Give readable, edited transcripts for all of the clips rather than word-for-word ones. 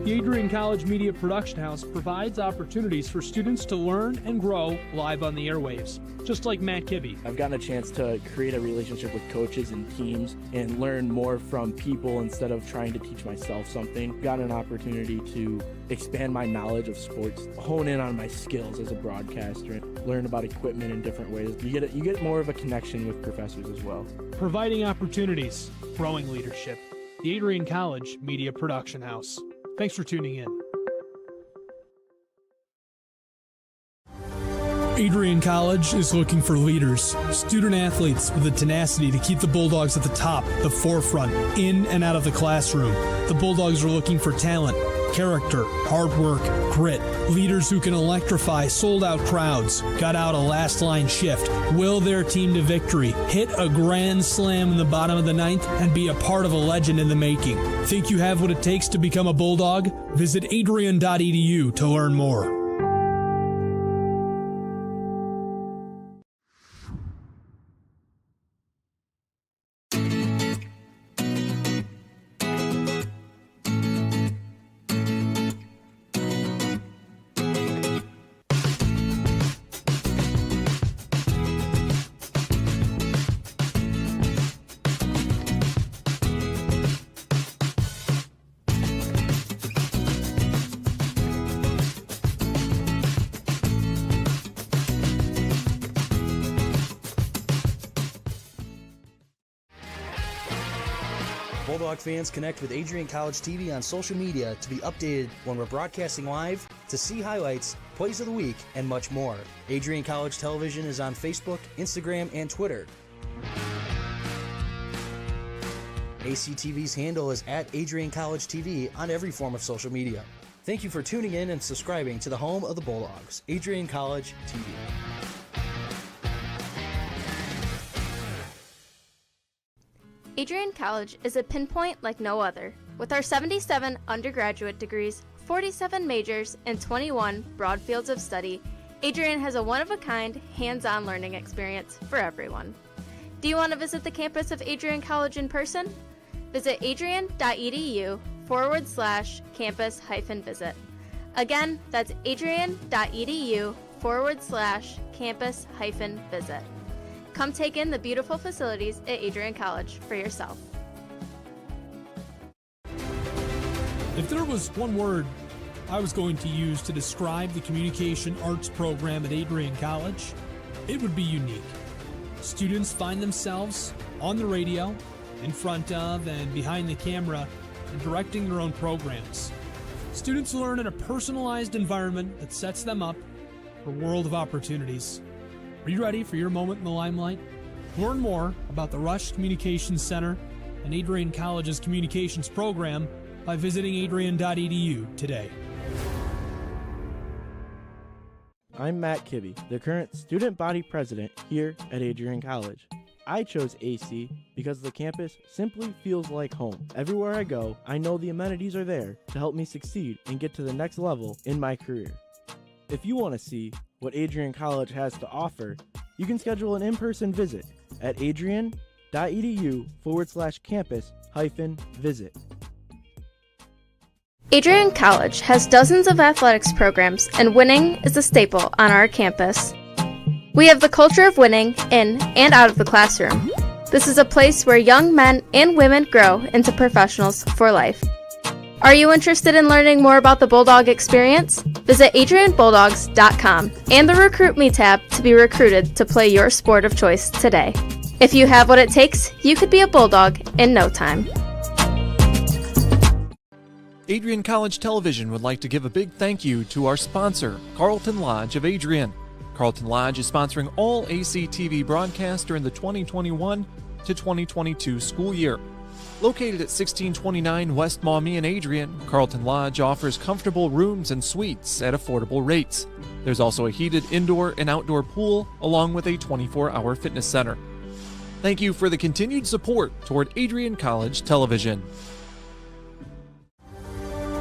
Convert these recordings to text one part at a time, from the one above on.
The Adrian College Media Production House provides opportunities for students to learn and grow live on the airwaves, just like Matt Kibbe. I've gotten a chance to create a relationship with coaches and teams and learn more from people instead of trying to teach myself something. Got an opportunity to expand my knowledge of sports, hone in on my skills as a broadcaster, and learn about equipment in different ways. You get more of a connection with professors as well. Providing opportunities, growing leadership. The Adrian College Media Production House. Thanks for tuning in. Adrian College is looking for leaders, student athletes with the tenacity to keep the Bulldogs at the top, the forefront, in and out of the classroom. The Bulldogs are looking for talent, character, hard work, grit, leaders who can electrify sold-out crowds, gut out a last-line shift, will their team to victory, hit a grand slam in the bottom of the ninth, and be a part of a legend in the making. Think you have what it takes to become a Bulldog? Visit adrian.edu to learn more. Bulldog fans, connect with Adrian College TV on social media to be updated when we're broadcasting live, to see highlights, plays of the week, and much more. Adrian College Television is on Facebook, Instagram, and Twitter. ACTV's handle is at Adrian College TV on every form of social media. Thank you for tuning in and subscribing to the home of the Bulldogs, Adrian College TV. Adrian College is a pinpoint like no other. With our 77 undergraduate degrees, 47 majors, and 21 broad fields of study, Adrian has a one-of-a-kind, hands-on learning experience for everyone. Do you want to visit the campus of Adrian College in person? Visit adrian.edu/campus-visit. Again, that's adrian.edu/campus-visit. Come take in the beautiful facilities at Adrian College for yourself. If there was one word I was going to use to describe the communication arts program at Adrian College, it would be unique. Students find themselves on the radio, in front of and behind the camera, and directing their own programs. Students learn in a personalized environment that sets them up for a world of opportunities. Are you ready for your moment in the limelight? Learn more about the Rush Communications Center and Adrian College's communications program by visiting adrian.edu today. I'm Matt Kibbe, the current student body president here at Adrian College. I chose AC because the campus simply feels like home. Everywhere I go, I know the amenities are there to help me succeed and get to the next level in my career. If you want to see what Adrian College has to offer, you can schedule an in-person visit at adrian.edu/campus-visit. Adrian College has dozens of athletics programs, and winning is a staple on our campus. We have the culture of winning in and out of the classroom. This is a place where young men and women grow into professionals for life. Are you interested in learning more about the Bulldog experience? Visit adrianbulldogs.com and the Recruit Me tab to be recruited to play your sport of choice today. If you have what it takes, you could be a Bulldog in no time. Adrian College Television would like to give a big thank you to our sponsor, Carlton Lodge of Adrian. Carlton Lodge is sponsoring all ACTV broadcasts during the 2021 to 2022 school year. Located at 1629 West Maumee in Adrian, Carlton Lodge offers comfortable rooms and suites at affordable rates. There's also a heated indoor and outdoor pool, along with a 24-hour fitness center. Thank you for the continued support toward Adrian College Television.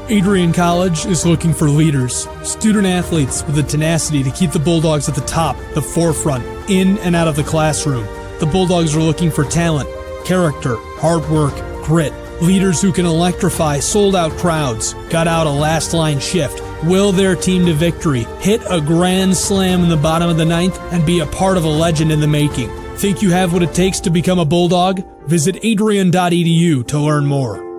Adrian College is looking for leaders, student athletes with the tenacity to keep the Bulldogs at the top, the forefront, in and out of the classroom. The Bulldogs are looking for talent, character, hard work, grit, leaders who can electrify sold-out crowds, gut out a last-line shift, will their team to victory, hit a grand slam in the bottom of the ninth, and be a part of a legend in the making. Think you have what it takes to become a Bulldog? Visit adrian.edu to learn more.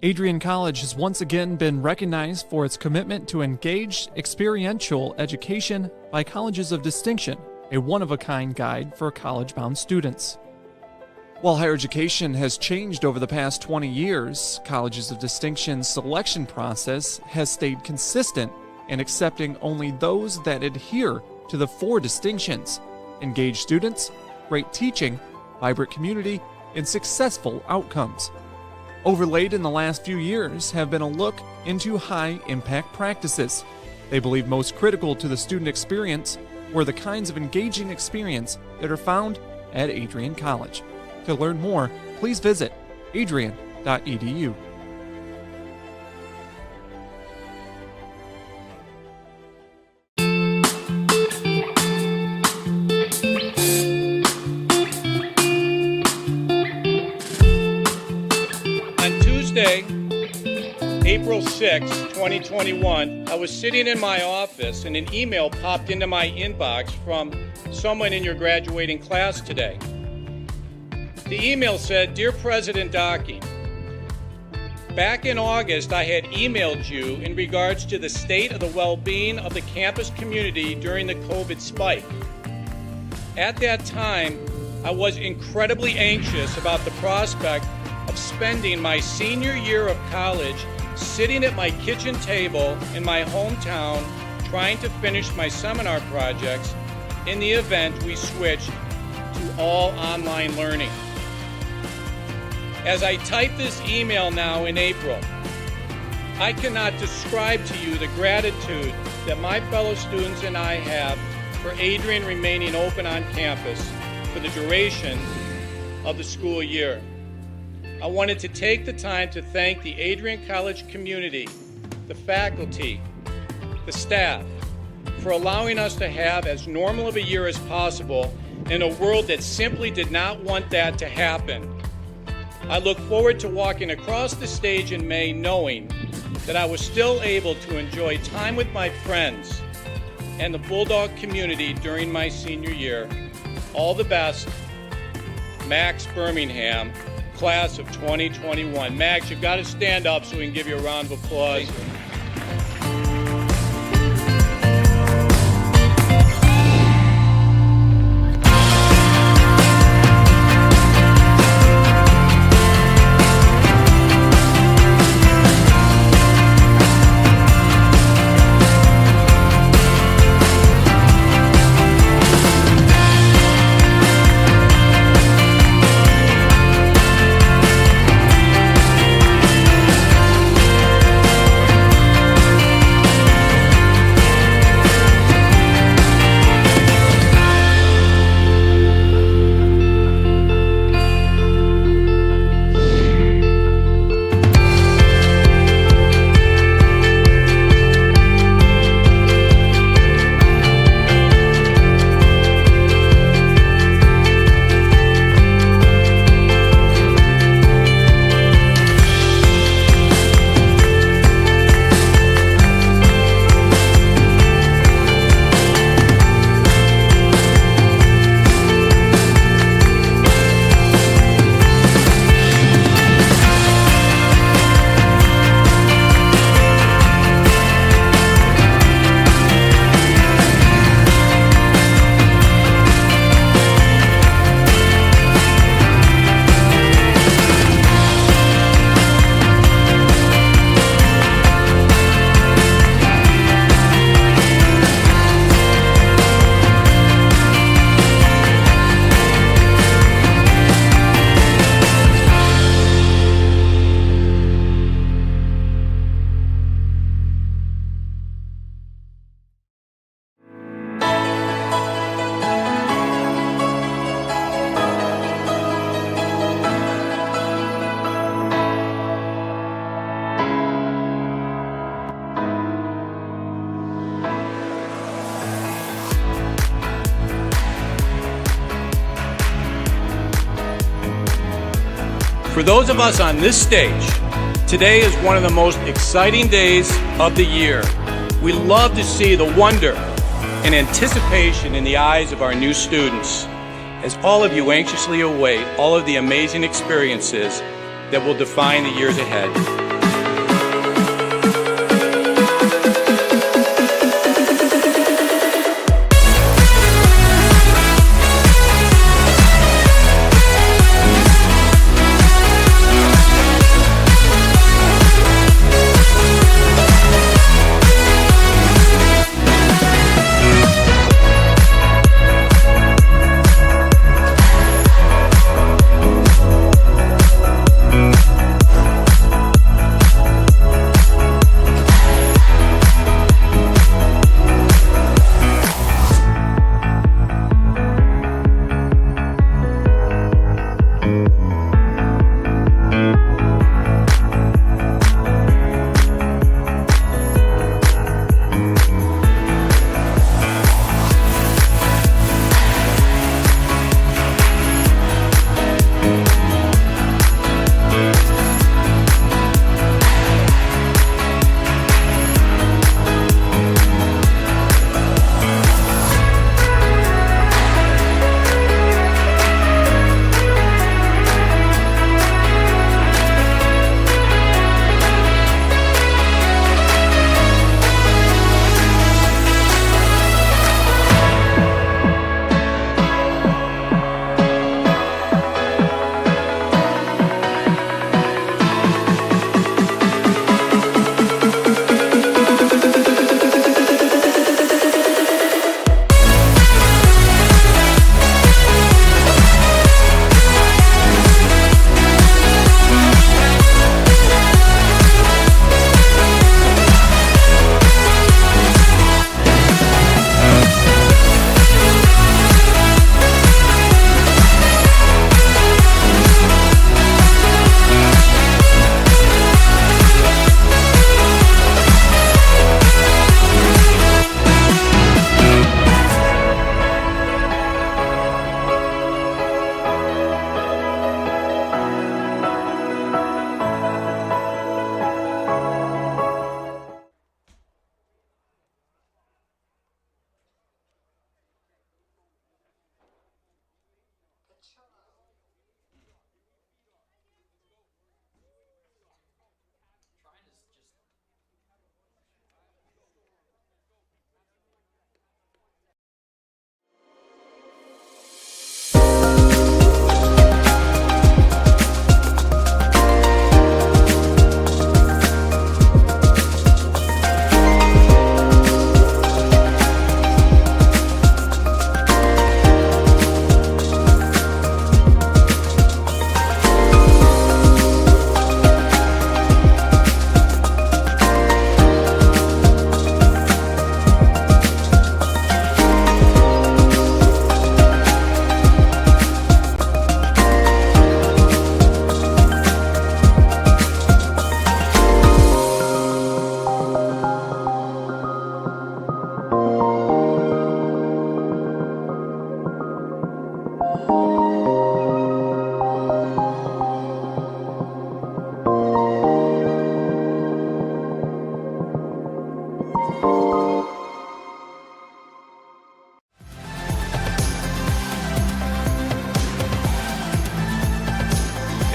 Adrian College has once again been recognized for its commitment to engaged, experiential education by Colleges of Distinction, a one-of-a-kind guide for college-bound students. While higher education has changed over the past 20 years, Colleges of Distinction's selection process has stayed consistent in accepting only those that adhere to the 4 distinctions: engaged students, great teaching, vibrant community, and successful outcomes. Overlaid in the last few years have been a look into high-impact practices. They believe most critical to the student experience were the kinds of engaging experience that are found at Adrian College. To learn more, please visit adrian.edu. April 6, 2021, I was sitting in my office and an email popped into my inbox from someone in your graduating class today. The email said, "Dear President Docking, back in August I had emailed you in regards to the state of the well-being of the campus community during the COVID spike. At that time, I was incredibly anxious about the prospect of spending my senior year of college sitting at my kitchen table in my hometown trying to finish my seminar projects in the event we switched to all online learning. As I type this email now in April, I cannot describe to you the gratitude that my fellow students and I have for Adrian remaining open on campus for the duration of the school year. I wanted to take the time to thank the Adrian College community, the faculty, the staff, for allowing us to have as normal of a year as possible in a world that simply did not want that to happen. I look forward to walking across the stage in May knowing that I was still able to enjoy time with my friends and the Bulldog community during my senior year. All the best, Max Birmingham, class of 2021. Max, you've got to stand up so we can give you a round of applause. For those of us on this stage, today is one of the most exciting days of the year. We love to see the wonder and anticipation in the eyes of our new students, as all of you anxiously await all of the amazing experiences that will define the years ahead.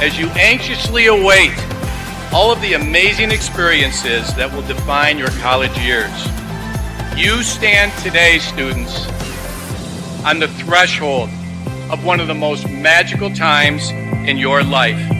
as you anxiously await all of the amazing experiences that will define your college years. You stand today, students, on the threshold of one of the most magical times in your life.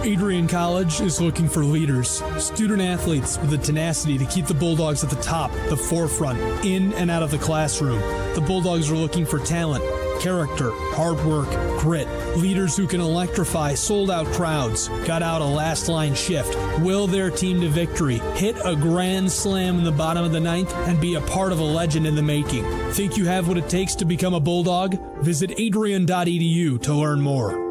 Adrian College is looking for leaders, student athletes with the tenacity to keep the Bulldogs at the top, the forefront, in and out of the classroom. The Bulldogs are looking for talent, character, hard work, grit, leaders who can electrify sold-out crowds, gut out a last-line shift, will their team to victory, hit a grand slam in the bottom of the ninth, and be a part of a legend in the making. Think you have what it takes to become a Bulldog? Visit adrian.edu to learn more.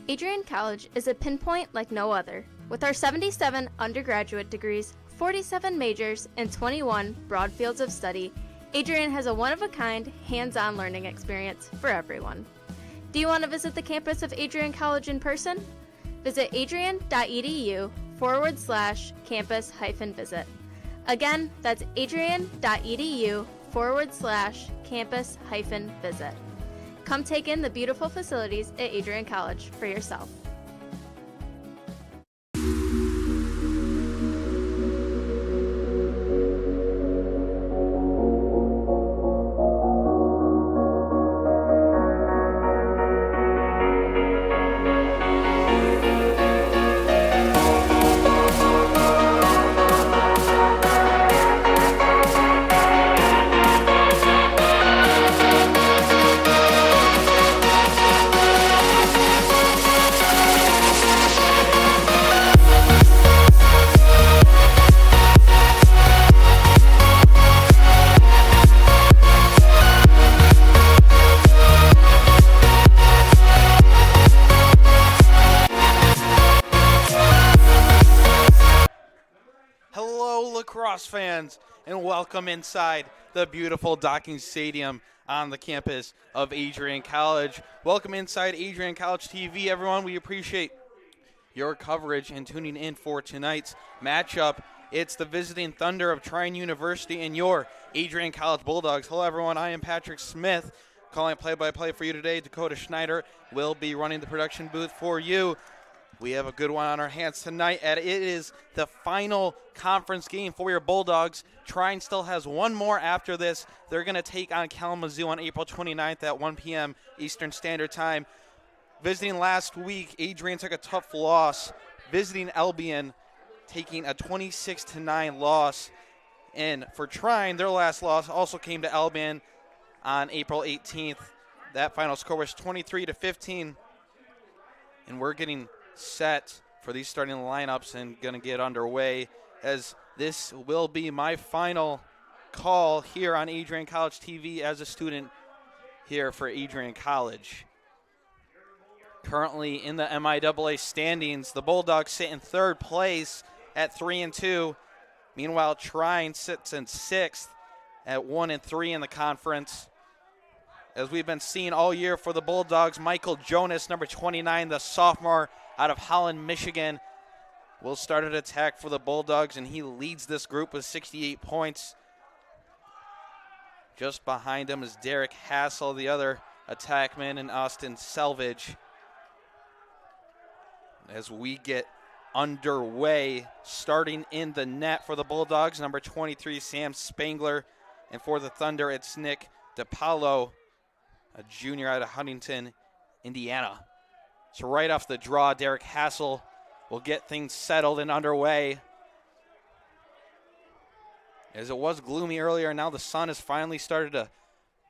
Adrian College is a pinpoint like no other. With our 77 undergraduate degrees, 47 majors, and 21 broad fields of study, Adrian has a one-of-a-kind, hands-on learning experience for everyone. Do you want to visit the campus of Adrian College in person? Visit adrian.edu/campus-visit. Again, that's adrian.edu/campus-visit. Come take in the beautiful facilities at Adrian College for yourself. Lacrosse fans, and welcome inside the beautiful Docking Stadium on the campus of Adrian College. Welcome inside Adrian College TV, everyone. We appreciate your coverage and tuning in for tonight's matchup. It's the visiting Thunder of Trine University and your Adrian College Bulldogs. Hello, everyone. I am Patrick Smith, calling play-by-play for you today. Dakota Schneider will be running the production booth for you. We have a good one on our hands tonight, and it is the final conference game for your Bulldogs. Trine still has one more after this. They're going to take on Kalamazoo on April 29th at 1 p.m. Eastern Standard Time. Visiting last week, Adrian took a tough loss. Visiting Albion, taking a 26-9 loss. And for Trine, their last loss also came to Albion on April 18th. That final score was 23-15. And we're getting set for these starting lineups and going to get underway, as this will be my final call here on Adrian College TV as a student here for Adrian College. Currently in the MIAA standings, the Bulldogs sit in third place at 3-2. Meanwhile, Trine sits in sixth at 1-3 in the conference. As we've been seeing all year for the Bulldogs, Michael Jonas, number 29, the sophomore out of Holland, Michigan, will start an attack for the Bulldogs, and he leads this group with 68 points. Just behind him is Derek Hassel, the other attackman, and Austin Selvage. As we get underway, starting in the net for the Bulldogs, number 23, Sam Spangler, and for the Thunder, it's Nick DiPaolo, a junior out of Huntington, Indiana. So right off the draw, Derek Hassel will get things settled and underway. As it was gloomy earlier, now the sun has finally started to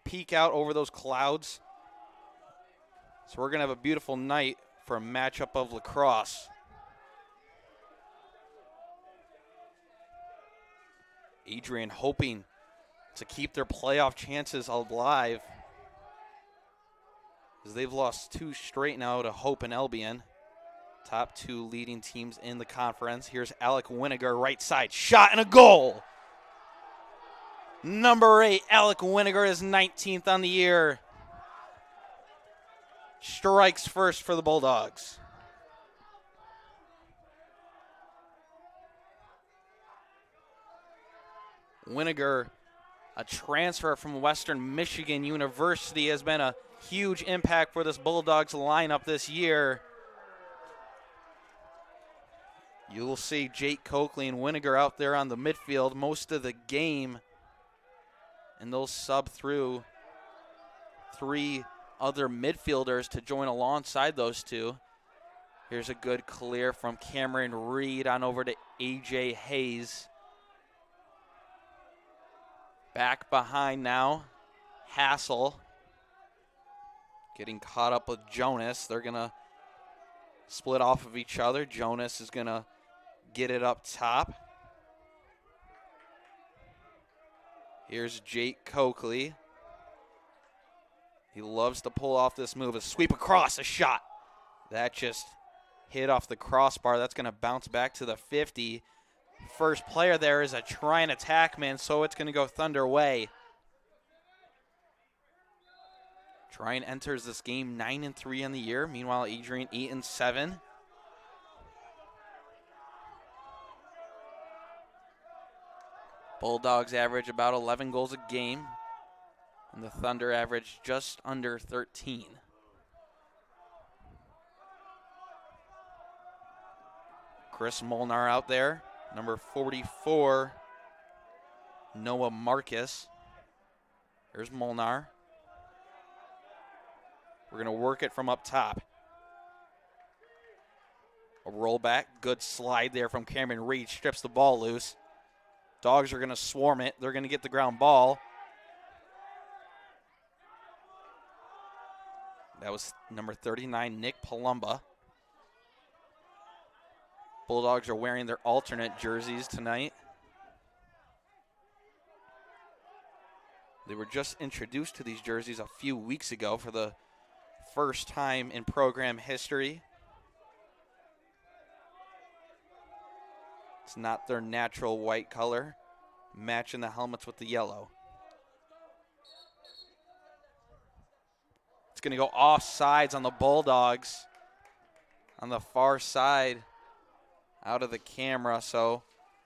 peek out over those clouds. So we're going to have a beautiful night for a matchup of lacrosse. Adrian hoping to keep their playoff chances alive, as they've lost two straight now to Hope and Albion, top two leading teams in the conference. Here's Alec Winiger, right side, shot and a goal. Number 8, Alec Winiger is 19th on the year. Strikes first for the Bulldogs. Winiger, a transfer from Western Michigan University, has been a huge impact for this Bulldogs lineup this year. You'll see Jake Coakley and Winiger out there on the midfield most of the game, and they'll sub through 3 other midfielders to join alongside those two. Here's a good clear from Cameron Reed on over to A.J. Hayes. Back behind now, Hassel. Getting caught up with Jonas. They're going to split off of each other. Jonas is going to get it up top. Here's Jake Coakley. He loves to pull off this move. A sweep across, a shot. That just hit off the crossbar. That's going to bounce back to the 50. First player there is a Trine attackman, so it's going to go Thunder way. Trine enters this game 9-3 on the year. Meanwhile, Adrian 8-7. Bulldogs average about 11 goals a game, and the Thunder average just under 13. Chris Molnar out there, number 44, Noah Marcus. There's Molnar. We're going to work it from up top. A rollback, good slide there from Cameron Reed, strips the ball loose. Dogs are going to swarm it. They're going to get the ground ball. That was number 39, Nick Palumba. Bulldogs are wearing their alternate jerseys tonight. They were just introduced to these jerseys a few weeks ago for the first time in program history. It's not their natural white color, matching the helmets with the yellow. It's going to go off sides on the Bulldogs on the far side out of the camera, so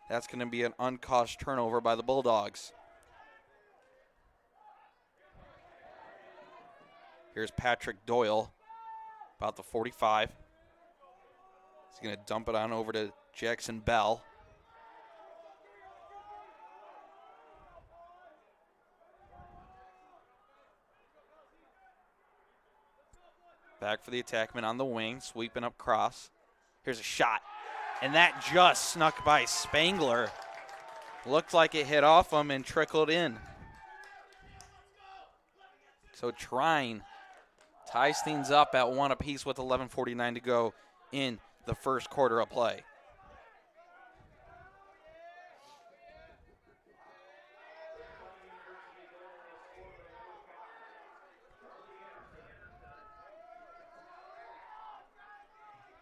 that's going to be an uncaused turnover by the Bulldogs. Here's Patrick Doyle, about the 45. He's going to dump it on over to Jackson Bell. Back for the attackman on the wing, sweeping up cross. Here's a shot, and that just snuck by Spangler. Looked like it hit off him and trickled in. So Trine ties things up at 1 apiece with 11:49 to go in the first quarter of play.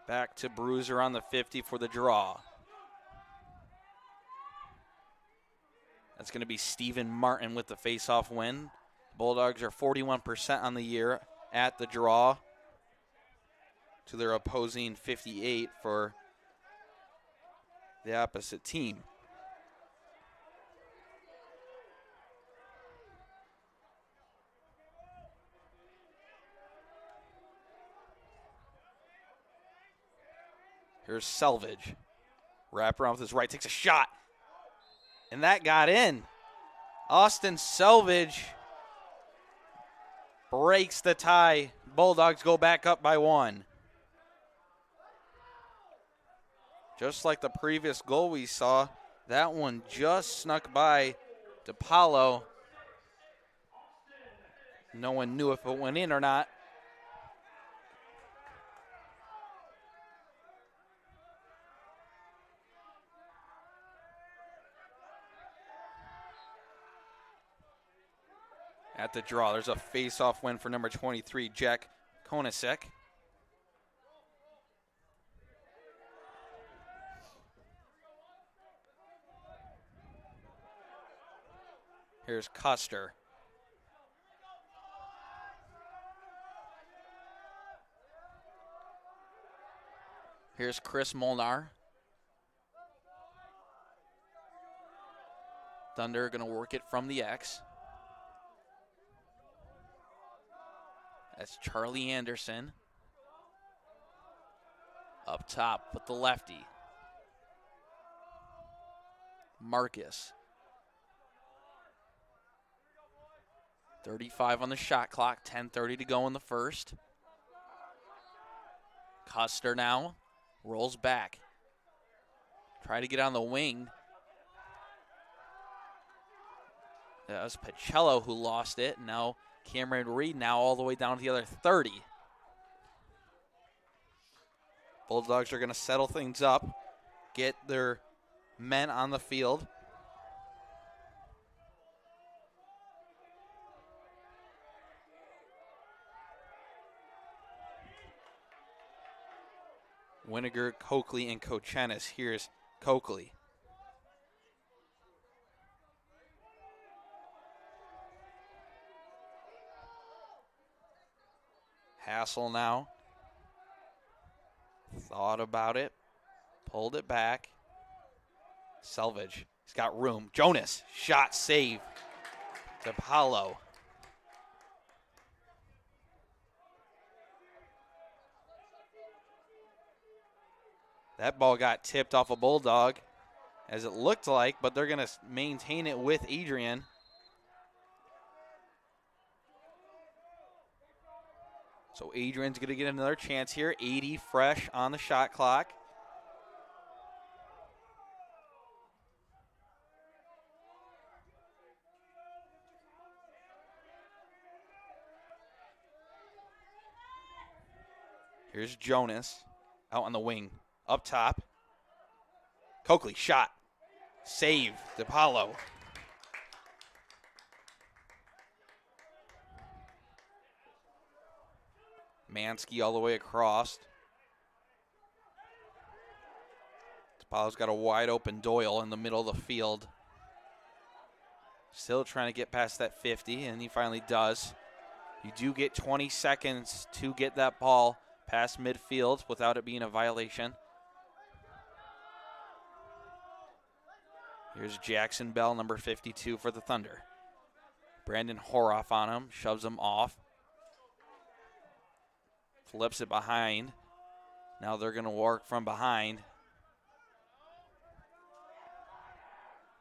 Back to Bruiser on the 50 for the draw. That's going to be Stephen Martin with the face-off win. Bulldogs are 41% on the year at the draw to their opposing 58 for the opposite team. Here's Selvage. Wrap around with his right, takes a shot. And that got in. Austin Selvage breaks the tie. Bulldogs go back up by 1. Just like the previous goal we saw, that one just snuck by DePaulo. No one knew if it went in or not. At the draw, there's a face-off win for number 23, Jack Konasek. Here's Custer. Here's Chris Molnar. Thunder going to work it from the X. That's Charlie Anderson. Up top with the lefty. Marcus. .35 on the shot clock, 10:30 to go in the first. Custer now rolls back. Try to get on the wing. That was Pacello who lost it. Now Cameron Reed now all the way down to the other 30. Bulldogs are going to settle things up, get their men on the field. Winiger, Coakley, and Kochenis. Here's Coakley. Hassel now. Thought about it. Pulled it back. Selvage. He's got room. Jonas. Shot save. DePaulo. That ball got tipped off a Bulldog, as it looked like, but they're going to maintain it with Adrian. So Adrian's going to get another chance here. 80 fresh on the shot clock. Here's Jonas out on the wing. Up top. Coakley, shot. Save. DePaulo. Mansky all the way across. DePaulo's got a wide open Doyle in the middle of the field. Still trying to get past that 50, and he finally does. You do get 20 seconds to get that ball past midfield without it being a violation. Here's Jackson Bell, number 52 for the Thunder. Brandon Horoff on him, shoves him off. Flips it behind. Now they're going to work from behind.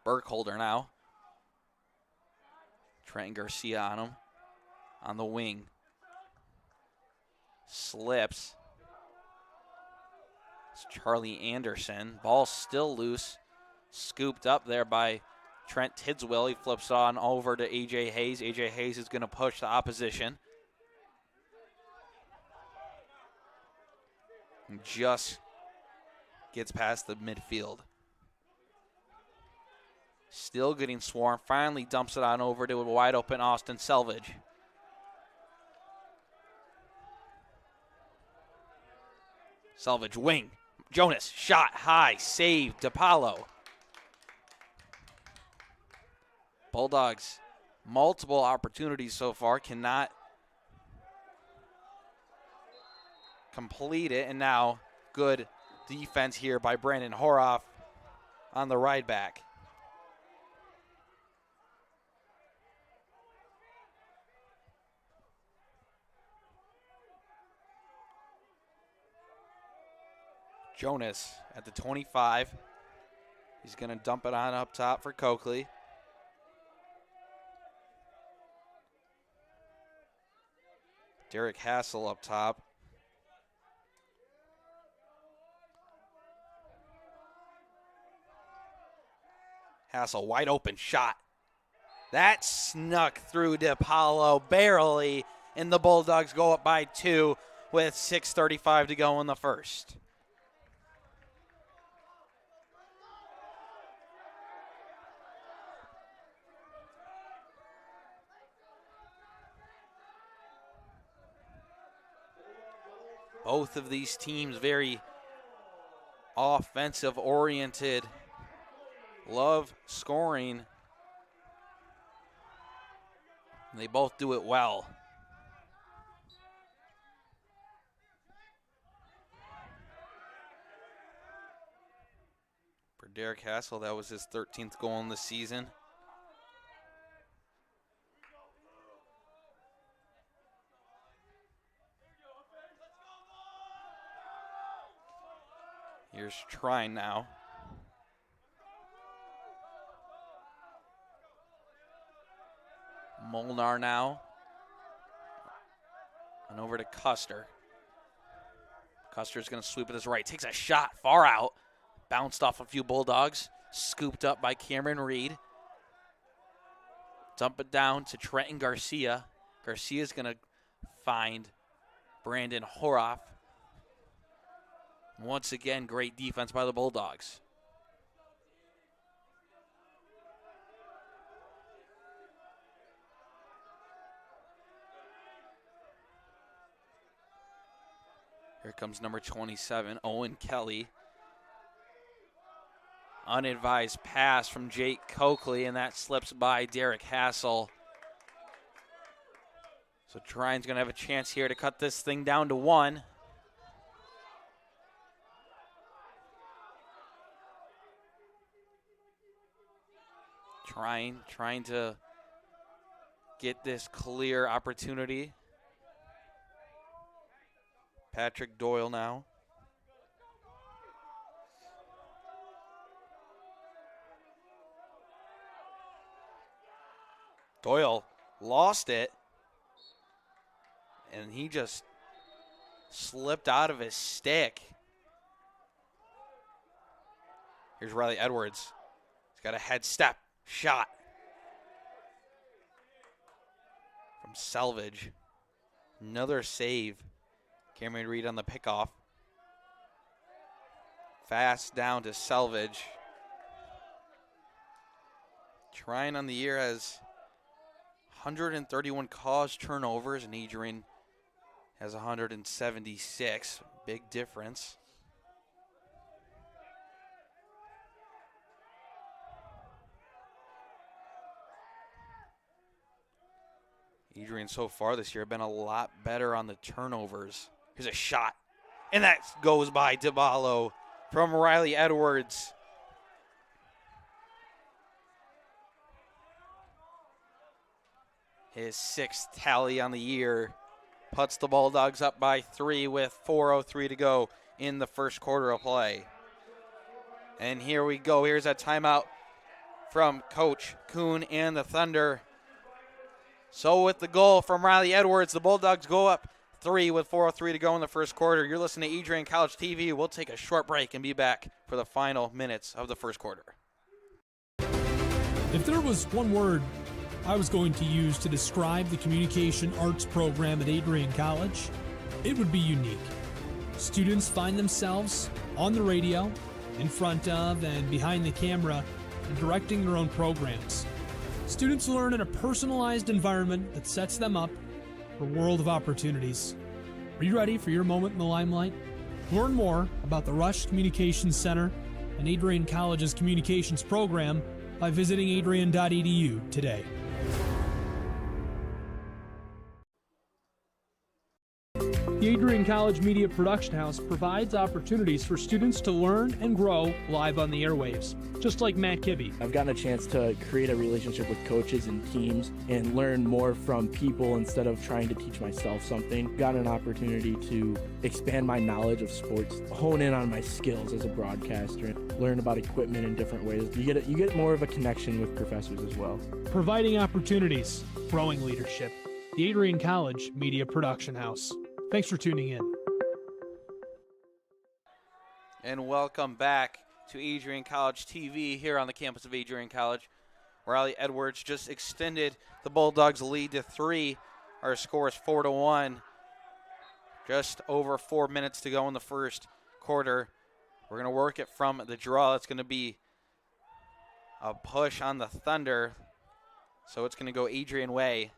Burkholder now. Trent Garcia on him. On the wing. Slips. It's Charlie Anderson. Ball still loose. Scooped up there by Trent Tidswell. He flips on over to A.J. Hayes. A.J. Hayes is going to push the opposition. And just gets past the midfield. Still getting swarmed. Finally dumps it on over to a wide open Austin Selvage. Selvage wing. Jonas shot high. Save. DePaulo. Bulldogs, multiple opportunities so far, cannot complete it. And now good defense here by Brandon Horoff on the ride back. Jonas at the 25. He's going to dump it on up top for Coakley. Derek Hassel up top. Hassel, wide open shot. That snuck through DePaulo barely, and the Bulldogs go up by 2 with 6:35 to go in the first. Both of these teams very offensive oriented, love scoring. And they both do it well. For Derek Hassel, that was his 13th goal in the season. Here's Trine now. Molnar now. And over to Custer. Custer's going to sweep it his right. Takes a shot far out. Bounced off a few Bulldogs. Scooped up by Cameron Reed. Dump it down to Trenton Garcia. Garcia's going to find Brandon Horoff. Once again, great defense by the Bulldogs. Here comes number 27, Owen Kelly. Unadvised pass from Jake Coakley, and that slips by Derek Hassel. So Trine's going to have a chance here to cut this thing down to 1. Trying to get this clear opportunity. Patrick Doyle now. Doyle lost it, and he just slipped out of his stick. Here's Riley Edwards. He's got a head step shot from Selvage. Another save. Cameron Reed on the pickoff. Fast down to Selvage. Trine on the year has 131 caused turnovers, and Adrian has 176. Big difference. Adrian so far this year been a lot better on the turnovers. Here's a shot, and that goes by DeBallo from Riley Edwards. His 6th tally on the year puts the Bulldogs up by 3 with 4:03 to go in the first quarter of play. And here we go. Here's a timeout from Coach Kuhn and the Thunder. So with the goal from Riley Edwards, the Bulldogs go up 3 with 4:03 to go in the first quarter. You're listening to Adrian College TV. We'll take a short break and be back for the final minutes of the first quarter. If there was one word I was going to use to describe the communication arts program at Adrian College, it would be unique. Students find themselves on the radio, in front of and behind the camera, and directing their own programs. Students learn in a personalized environment that sets them up for a world of opportunities. Are you ready for your moment in the limelight? Learn more about the Rush Communications Center and Adrian College's communications program by visiting adrian.edu today. The Adrian College Media Production House provides opportunities for students to learn and grow live on the airwaves, just like Matt Kibbe. I've gotten a chance to create a relationship with coaches and teams and learn more from people instead of trying to teach myself something. Got an opportunity to expand my knowledge of sports, hone in on my skills as a broadcaster, learn about equipment in different ways. You get more of a connection with professors as well. Providing opportunities, growing leadership. The Adrian College Media Production House. Thanks for tuning in. And welcome back to Adrian College TV here on the campus of Adrian College. Riley Edwards just extended the Bulldogs' lead to 3. Our score is 4-1. Just over 4 minutes to go in the first quarter. We're going to work it from the draw. It's going to be a push on the Thunder. So it's going to go Adrian way.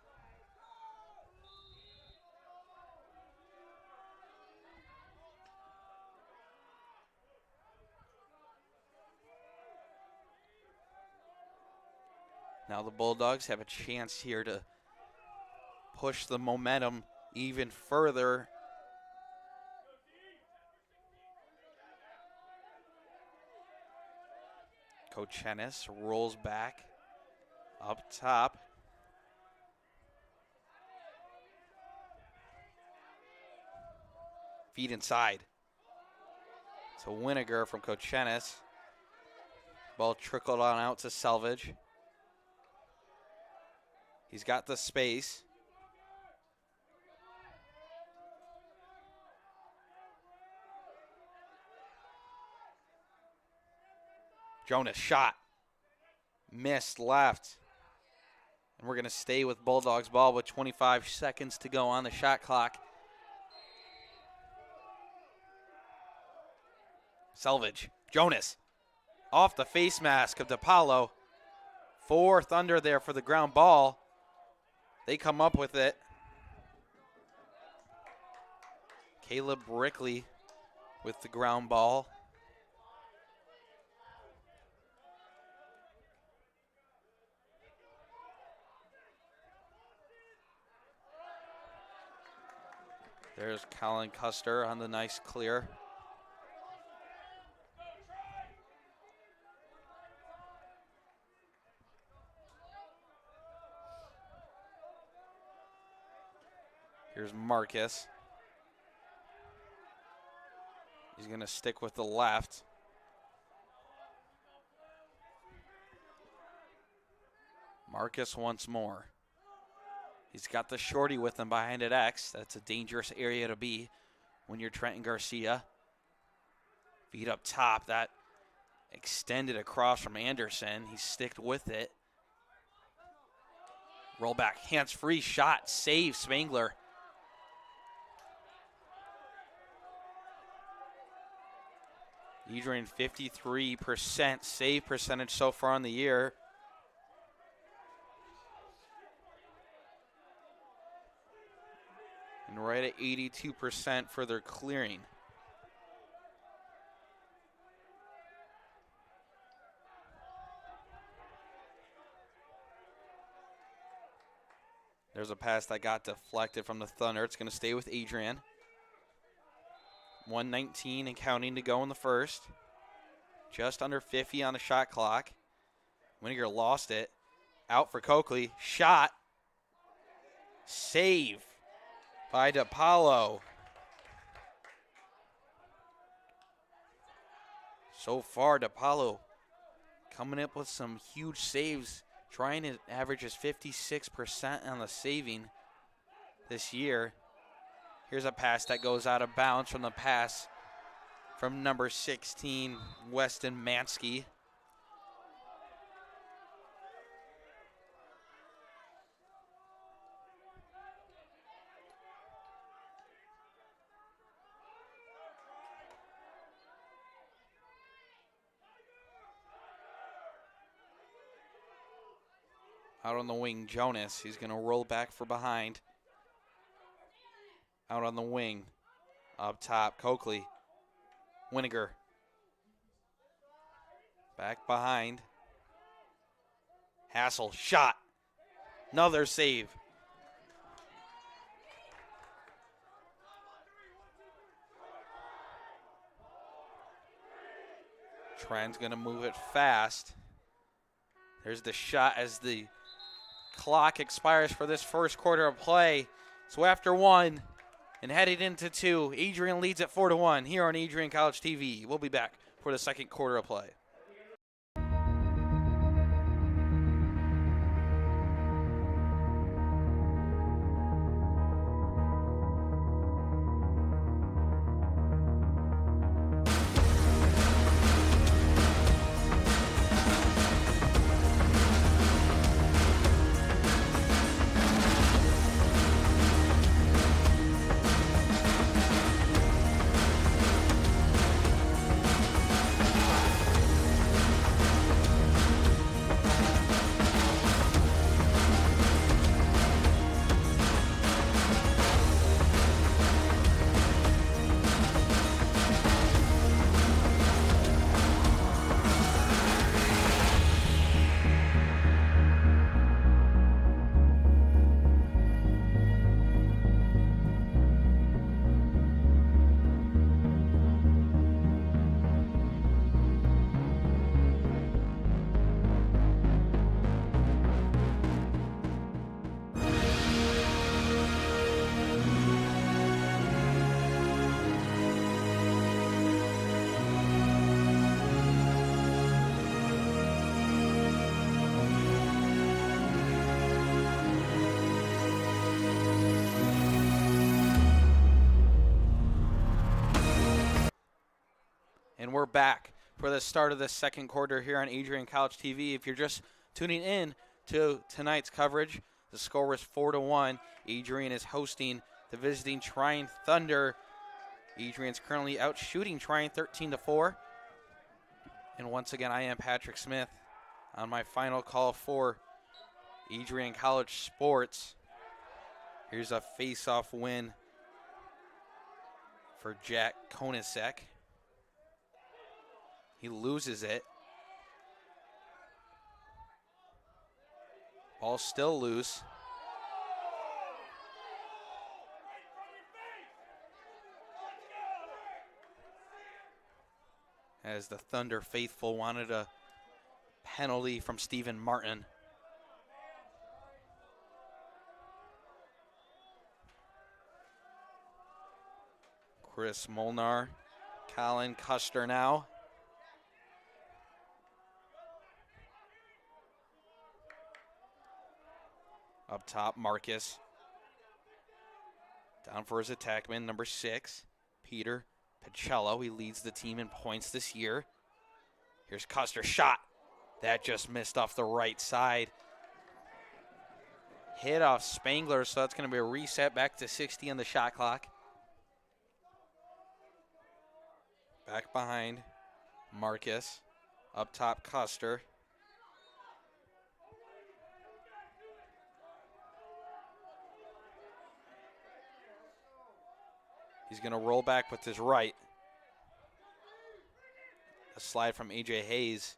Now the Bulldogs have a chance here to push the momentum even further. Coach Ennis rolls back up top. Feed inside to Winiger from Coach Ennis. Ball trickled on out to Selvage. He's got the space. Jonas shot. Missed left. And we're going to stay with Bulldogs ball with 25 seconds to go on the shot clock. Selvage. Jonas. Off the face mask of DePaulo. 4th under there for the ground ball. They come up with it. Caleb Brickley with the ground ball. There's Colin Custer on the nice clear. Here's Marcus. He's going to stick with the left. Marcus once more. He's got the shorty with him behind at X. That's a dangerous area to be when you're Trenton Garcia. Feet up top. That extended across from Anderson. He sticked with it. Roll back. Hands free shot. Save Spangler. Adrian 53% save percentage so far in the year. And right at 82% for their clearing. There's a pass that got deflected from the Thunder. It's going to stay with Adrian. 1:19 and counting to go in the first. Just under 50 on the shot clock. Winiger lost it. Out for Coakley. Shot. Save by DePaulo. So far, DePaulo coming up with some huge saves. Trine averages 56% on the saving this year. Here's a pass that goes out of bounds from the pass from number 16, Weston Mansky. Out on the wing, Jonas. He's going to roll back for behind. Out on the wing. Up top, Coakley. Winiger. Back behind. Hassel, shot. Another save. Trine's going to move it fast. There's the shot as the clock expires for this first quarter of play. So after 1 and headed into 2, Adrian leads at 4-1 here on Adrian College TV. We'll be back for the second quarter of play. And we're back for the start of the second quarter here on Adrian College TV. If you're just tuning in to tonight's coverage, the score was 4-1. Adrian is hosting the visiting Trine Thunder. Adrian's currently out shooting Trine 13-4. And once again, I am Patrick Smith on my final call for Adrian College Sports. Here's a face-off win for Jack Konasek. He loses it. Ball still loose. As the Thunder faithful wanted a penalty from Stephen Martin. Chris Molnar, Colin Custer now. Up top, Marcus. Down for his attackman, number 6, Peter Pacello. He leads the team in points this year. Here's Custer, shot. That just missed off the right side. Hit off Spangler, so that's going to be a reset back to 60 on the shot clock. Back behind, Marcus. Up top, Custer. He's going to roll back with his right. A slide from A.J. Hayes.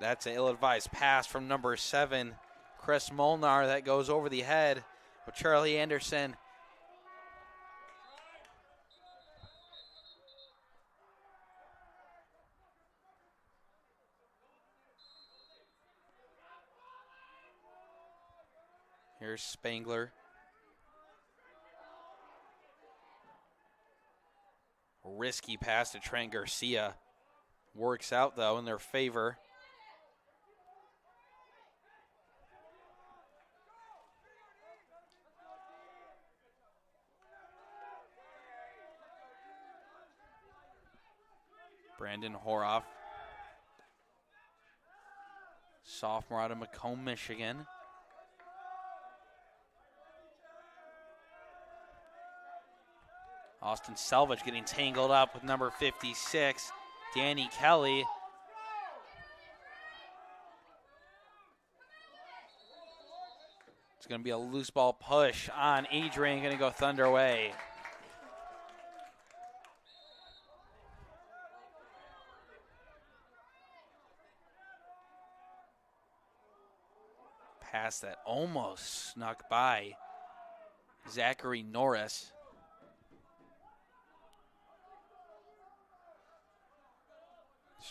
That's an ill-advised pass from number 7, Chris Molnar. That goes over the head of Charlie Anderson. Here's Spangler. Risky pass to Trent Garcia. Works out, though, in their favor. Brandon Horoff. Sophomore out of Macomb, Michigan. Austin Selvage getting tangled up with number 56, Danny Kelly. It's going to be a loose ball push on Adrian, going to go Thunder way. Pass that almost snuck by Zachary Norris.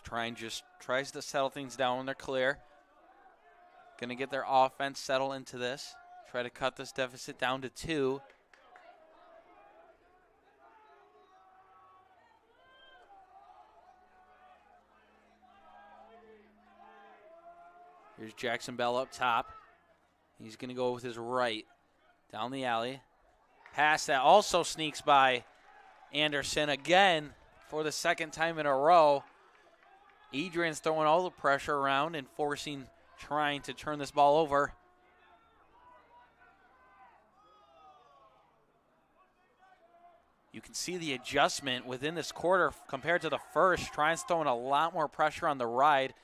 Trine just tries to settle things down when they're clear. Going to get their offense settled into this. Try to cut this deficit down to 2. Here's Jackson Bell up top. He's going to go with his right down the alley. Pass that also sneaks by Anderson again for the second time in a row. Adrian's throwing all the pressure around and forcing Trine to turn this ball over. You can see the adjustment within this quarter compared to the first. Trine's throwing a lot more pressure on the ride.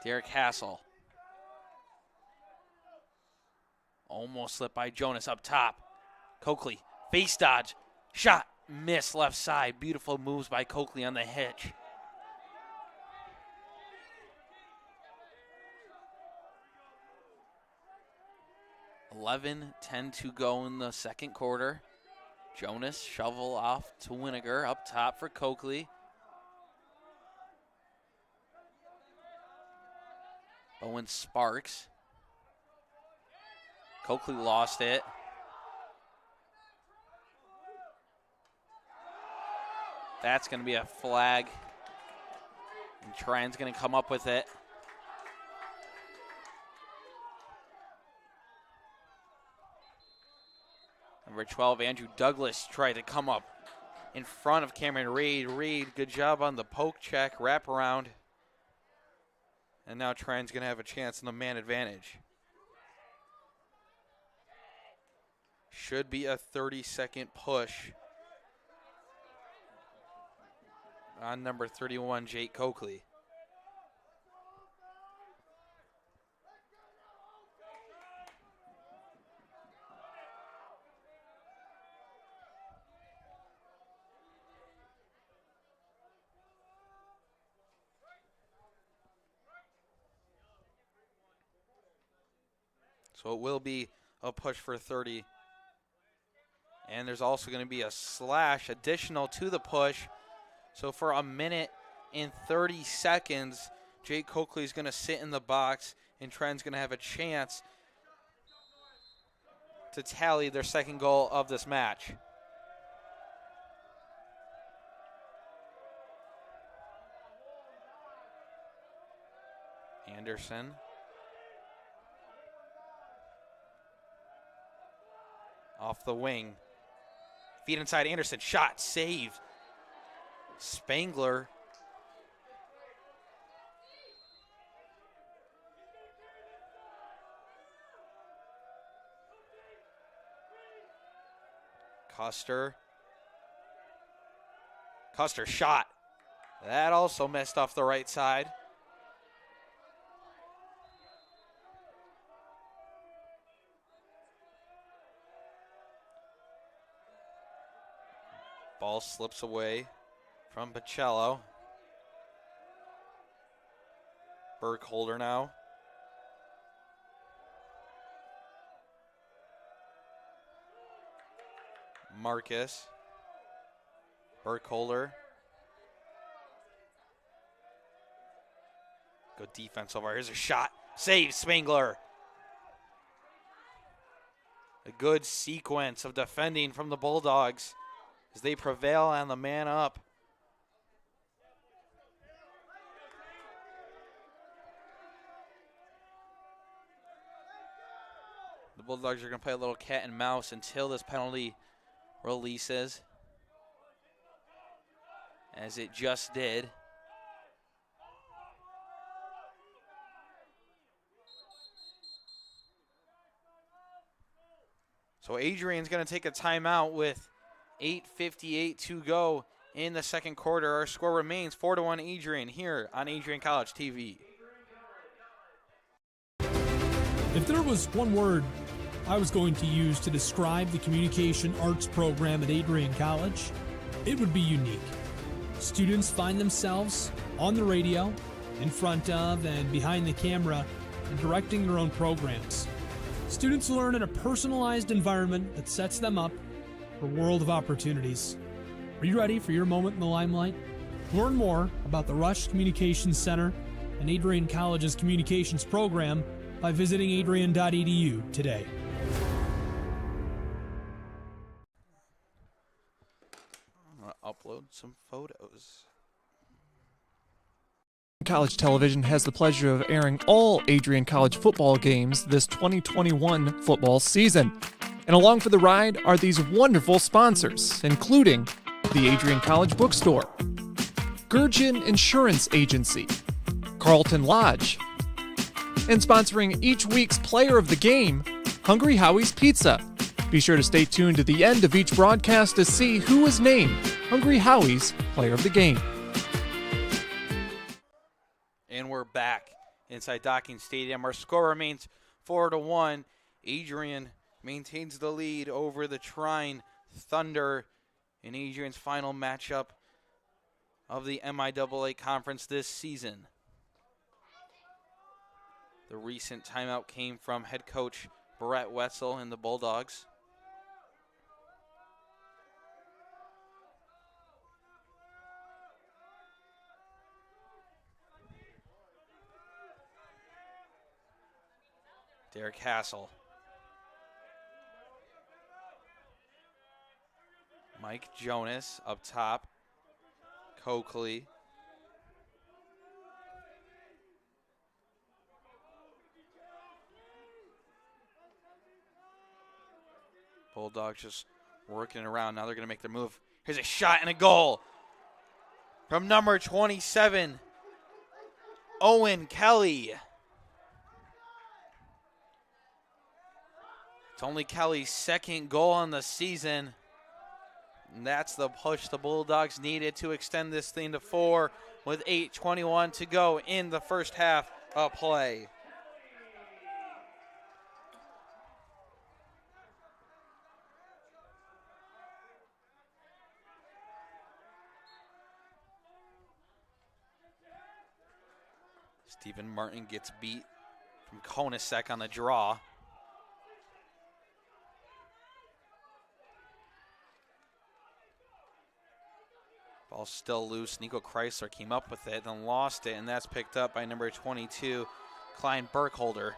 Derek Hassel. Almost slipped by Jonas up top. Coakley, face dodge, shot, miss left side. Beautiful moves by Coakley on the hitch. $11:10 to go in the second quarter. Jonas shovel off to Winiger up top for Coakley. Owen Sparks. Coakley lost it. That's going to be a flag. And Trine's going to come up with it. Number 12, Andrew Douglas, tried to come up in front of Cameron Reed. Reed, good job on the poke check, wrap around. And now Trine's going to have a chance in the man advantage. Should be a 30-second push on number 31, Jake Coakley. So it will be a push for 30. And there's also going to be a slash additional to the push. So for a minute and 30 seconds, Jake Coakley is going to sit in the box, and Trine's going to have a chance to tally their second goal of this match. Anderson. Off the wing. Feed inside Anderson. Shot. Saved. Spangler. Custer. Custer shot. That also missed off the right side. Ball slips away from Pacello. Burkholder now. Marcus. Burkholder. Good defense over. Here's a shot. Save Spangler. A good sequence of defending from the Bulldogs as they prevail on the man up. The Bulldogs are going to play a little cat and mouse until this penalty releases, as it just did. So Adrian's going to take a timeout with 8:58 to go in the second quarter. Our score remains 4-1 Adrian here on Adrian College TV. If there was one word I was going to use to describe the communication arts program at Adrian College, it would be unique. Students find themselves on the radio, in front of and behind the camera, and directing their own programs. Students learn in a personalized environment that sets them up for a world of opportunities. Are you ready for your moment in the limelight? Learn more about the Rush Communications Center and Adrian College's communications program by visiting adrian.edu today. I'm going to upload some photos. College Television has the pleasure of airing all Adrian College football games this 2021 football season. And along for the ride are these wonderful sponsors, including the Adrian College Bookstore, Gurgin Insurance Agency, Carlton Lodge, and sponsoring each week's player of the game, Hungry Howie's Pizza. Be sure to stay tuned to the end of each broadcast to see who is named Hungry Howie's player of the game. And we're back inside Docking Stadium. Our score remains 4-1. Adrian maintains the lead over the Trine Thunder in Adrian's final matchup of the MIAA Conference this season. The recent timeout came from head coach Brett Wetzel and the Bulldogs. Derek Hassel. Mike Jonas up top. Coakley. Bulldogs just working around. Now they're going to make their move. Here's a shot and a goal from number 27, Owen Kelly. It's only Kelly's second goal on the season. And that's the push the Bulldogs needed to extend this thing to 4 with 8:21 to go in the first half of play. Stephen Martin gets beat from Konasek on the draw. Ball still loose. Nico Chrysler came up with it, then lost it, and that's picked up by number 22, Klein Burkholder.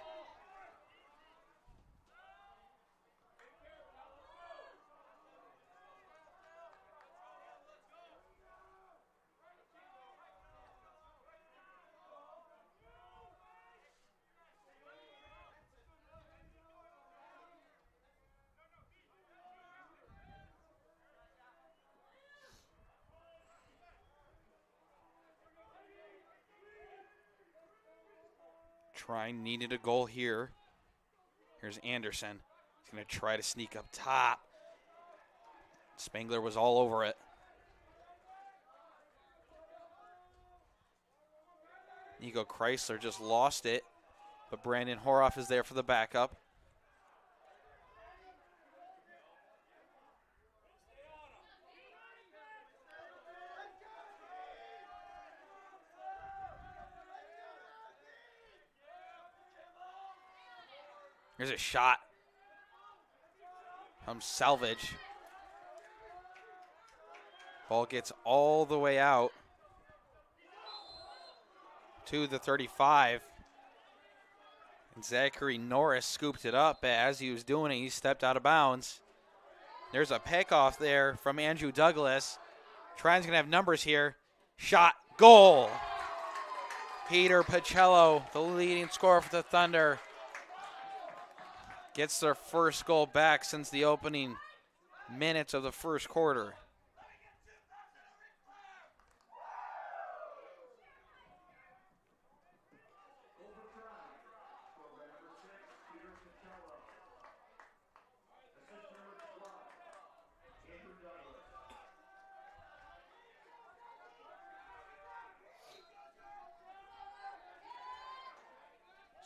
Trine needed a goal here. Here's Anderson. He's going to try to sneak up top. Spangler was all over it. Nico Chrysler just lost it, but Brandon Horoff is there for the backup. Here's a shot from Salvage. Ball gets all the way out to the 35. And Zachary Norris scooped it up, but as he was doing it, he stepped out of bounds. There's a pickoff there from Andrew Douglas. Trine's going to have numbers here. Shot, goal. Peter Pacello, the leading scorer for the Thunder, gets their first goal back since the opening minutes of the first quarter.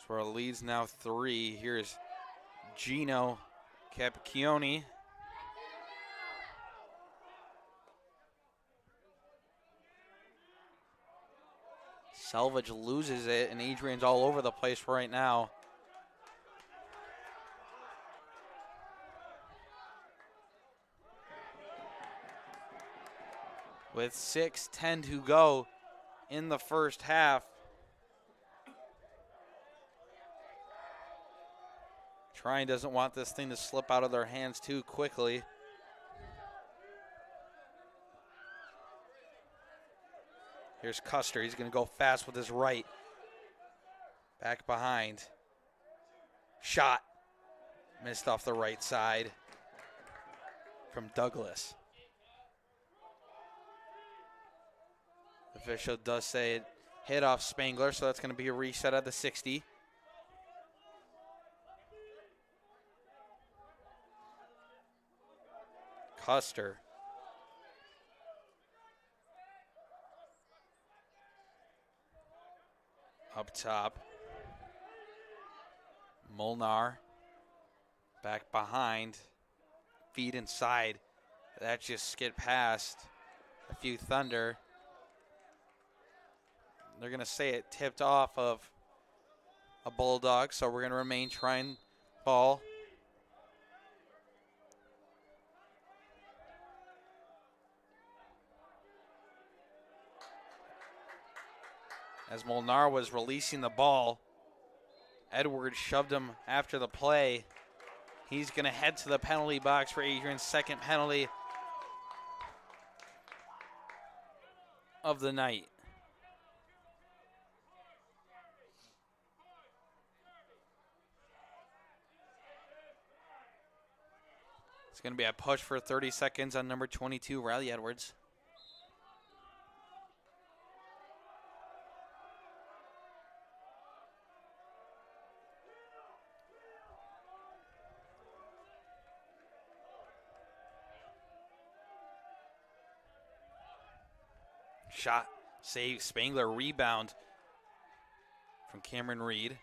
So our lead's now 3. Here's Gino Capicchione. Salvage loses it, and Adrian's all over the place right now. With 6:10 to go in the first half. Trine doesn't want this thing to slip out of their hands too quickly. Here's Custer. He's going to go fast with his right. Back behind. Shot. Missed off the right side from Douglas. Official does say it hit off Spangler, so that's going to be a reset at the 60. Custer. Up top. Molnar. Back behind. Feed inside. That just skid past a few Thunder. They're going to say it tipped off of a Bulldog, so we're going to remain Trine ball. As Molnar was releasing the ball, Edwards shoved him after the play. He's going to head to the penalty box for Adrian's second penalty of the night. going to be a push for 30 seconds on number 22, Riley Edwards. Shot, save, Spangler, rebound from Cameron Reed.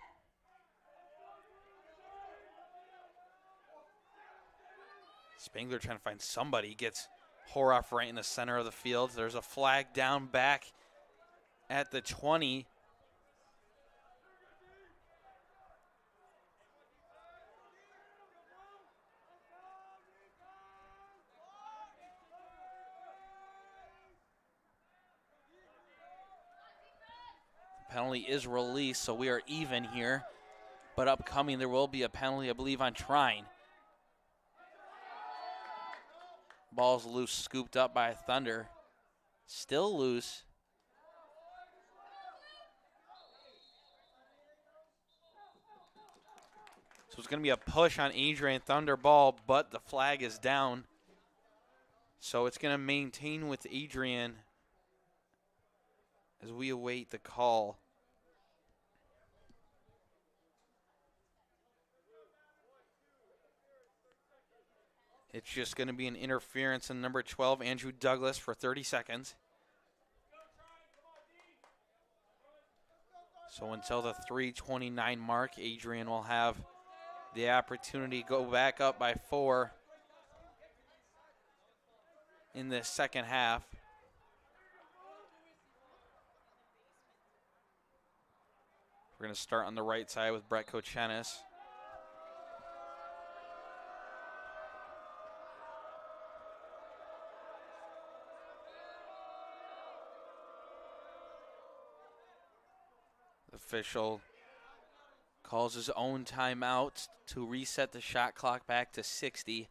Spangler trying to find somebody, gets Horoff right in the center of the field. There's a flag down back at the 20. Penalty is released, so we are even here. But upcoming, there will be a penalty, I believe, on Trine. Ball's loose, scooped up by Thunder. Still loose. So it's going to be a push on Adrian Thunder ball, but the flag is down. So it's going to maintain with Adrian as we await the call. It's just going to be an interference in number 12, Andrew Douglas, for 30 seconds. So until the 3:29 mark, Adrian will have the opportunity to go back up by 4 in the second half. We're going to start on the right side with Brett Kochenis. The official calls his own timeout to reset the shot clock back to 60.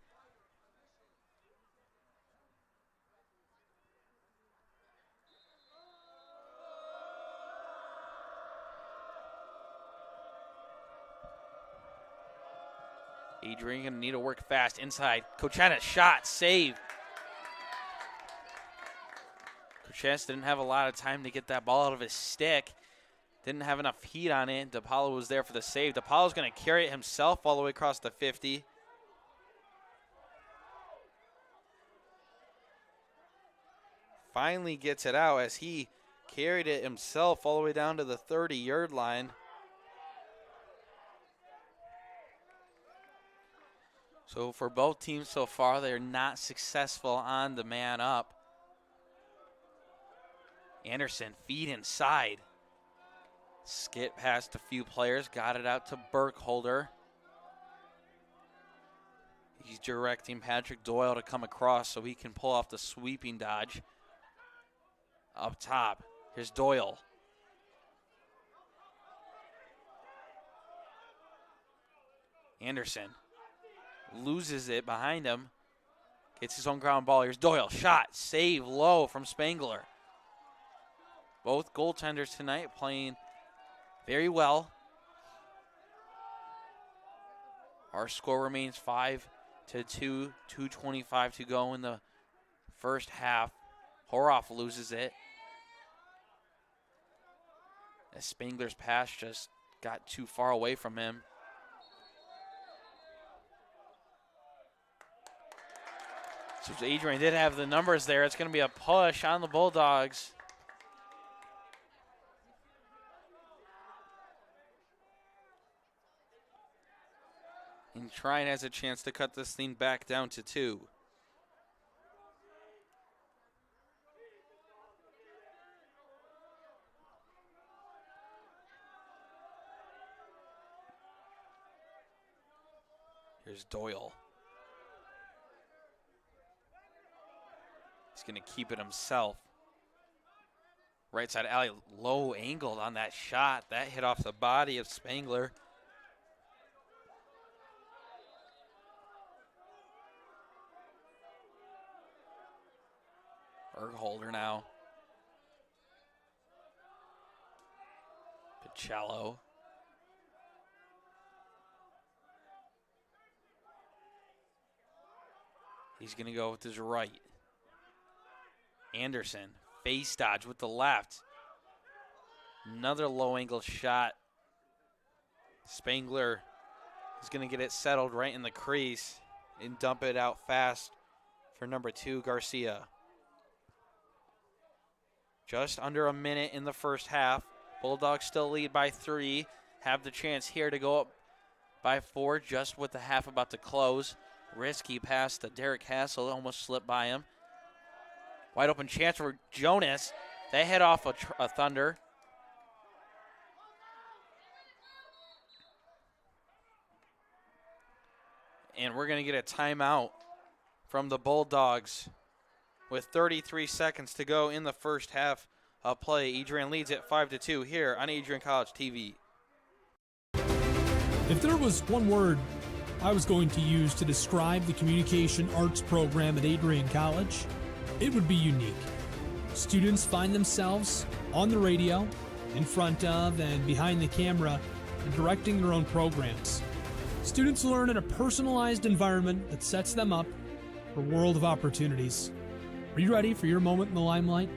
Adrian going to need to work fast inside. Kochenis shot, save. Kochenis didn't have a lot of time to get that ball out of his stick. Didn't have enough heat on it. DePaulo was there for the save. DePaulo's going to carry it himself all the way across the 50. Finally gets it out as he carried it himself all the way down to the 30-yard line. So for both teams so far, they're not successful on the man up. Anderson, feed inside. Skip past a few players, got it out to Burkholder. He's directing Patrick Doyle to come across so he can pull off the sweeping dodge. Up top, here's Doyle. Anderson loses it behind him. Gets his own ground ball. Here's Doyle. Shot. Save low from Spangler. Both goaltenders tonight playing very well. Our score remains 5-2. 2:25 to go in the first half. Horoff loses it. As Spangler's pass just got too far away from him. So Adrian did have the numbers there. It's going to be a push on the Bulldogs. And Trine has a chance to cut this thing back down to 2. Here's Doyle. He's going to keep it himself. Right side alley, low angled on that shot. That hit off the body of Spangler. Burkholder now. Pichello. He's going to go with his right. Anderson, face dodge with the left. Another low angle shot. Spangler is going to get it settled right in the crease and dump it out fast for number 2, Garcia. Just under a minute in the first half. Bulldogs still lead by 3. Have the chance here to go up by 4 just with the half about to close. Risky pass to Derek Hassel, almost slipped by him. Wide open chance for Jonas. They head off a Thunder. And we're going to get a timeout from the Bulldogs with 33 seconds to go in the first half of play. Adrian leads it 5-2 here on Adrian College TV. If there was one word I was going to use to describe the communication arts program at Adrian College, it would be unique. Students find themselves on the radio, in front of and behind the camera, and directing their own programs. Students learn in a personalized environment that sets them up for a world of opportunities. Are you ready for your moment in the limelight?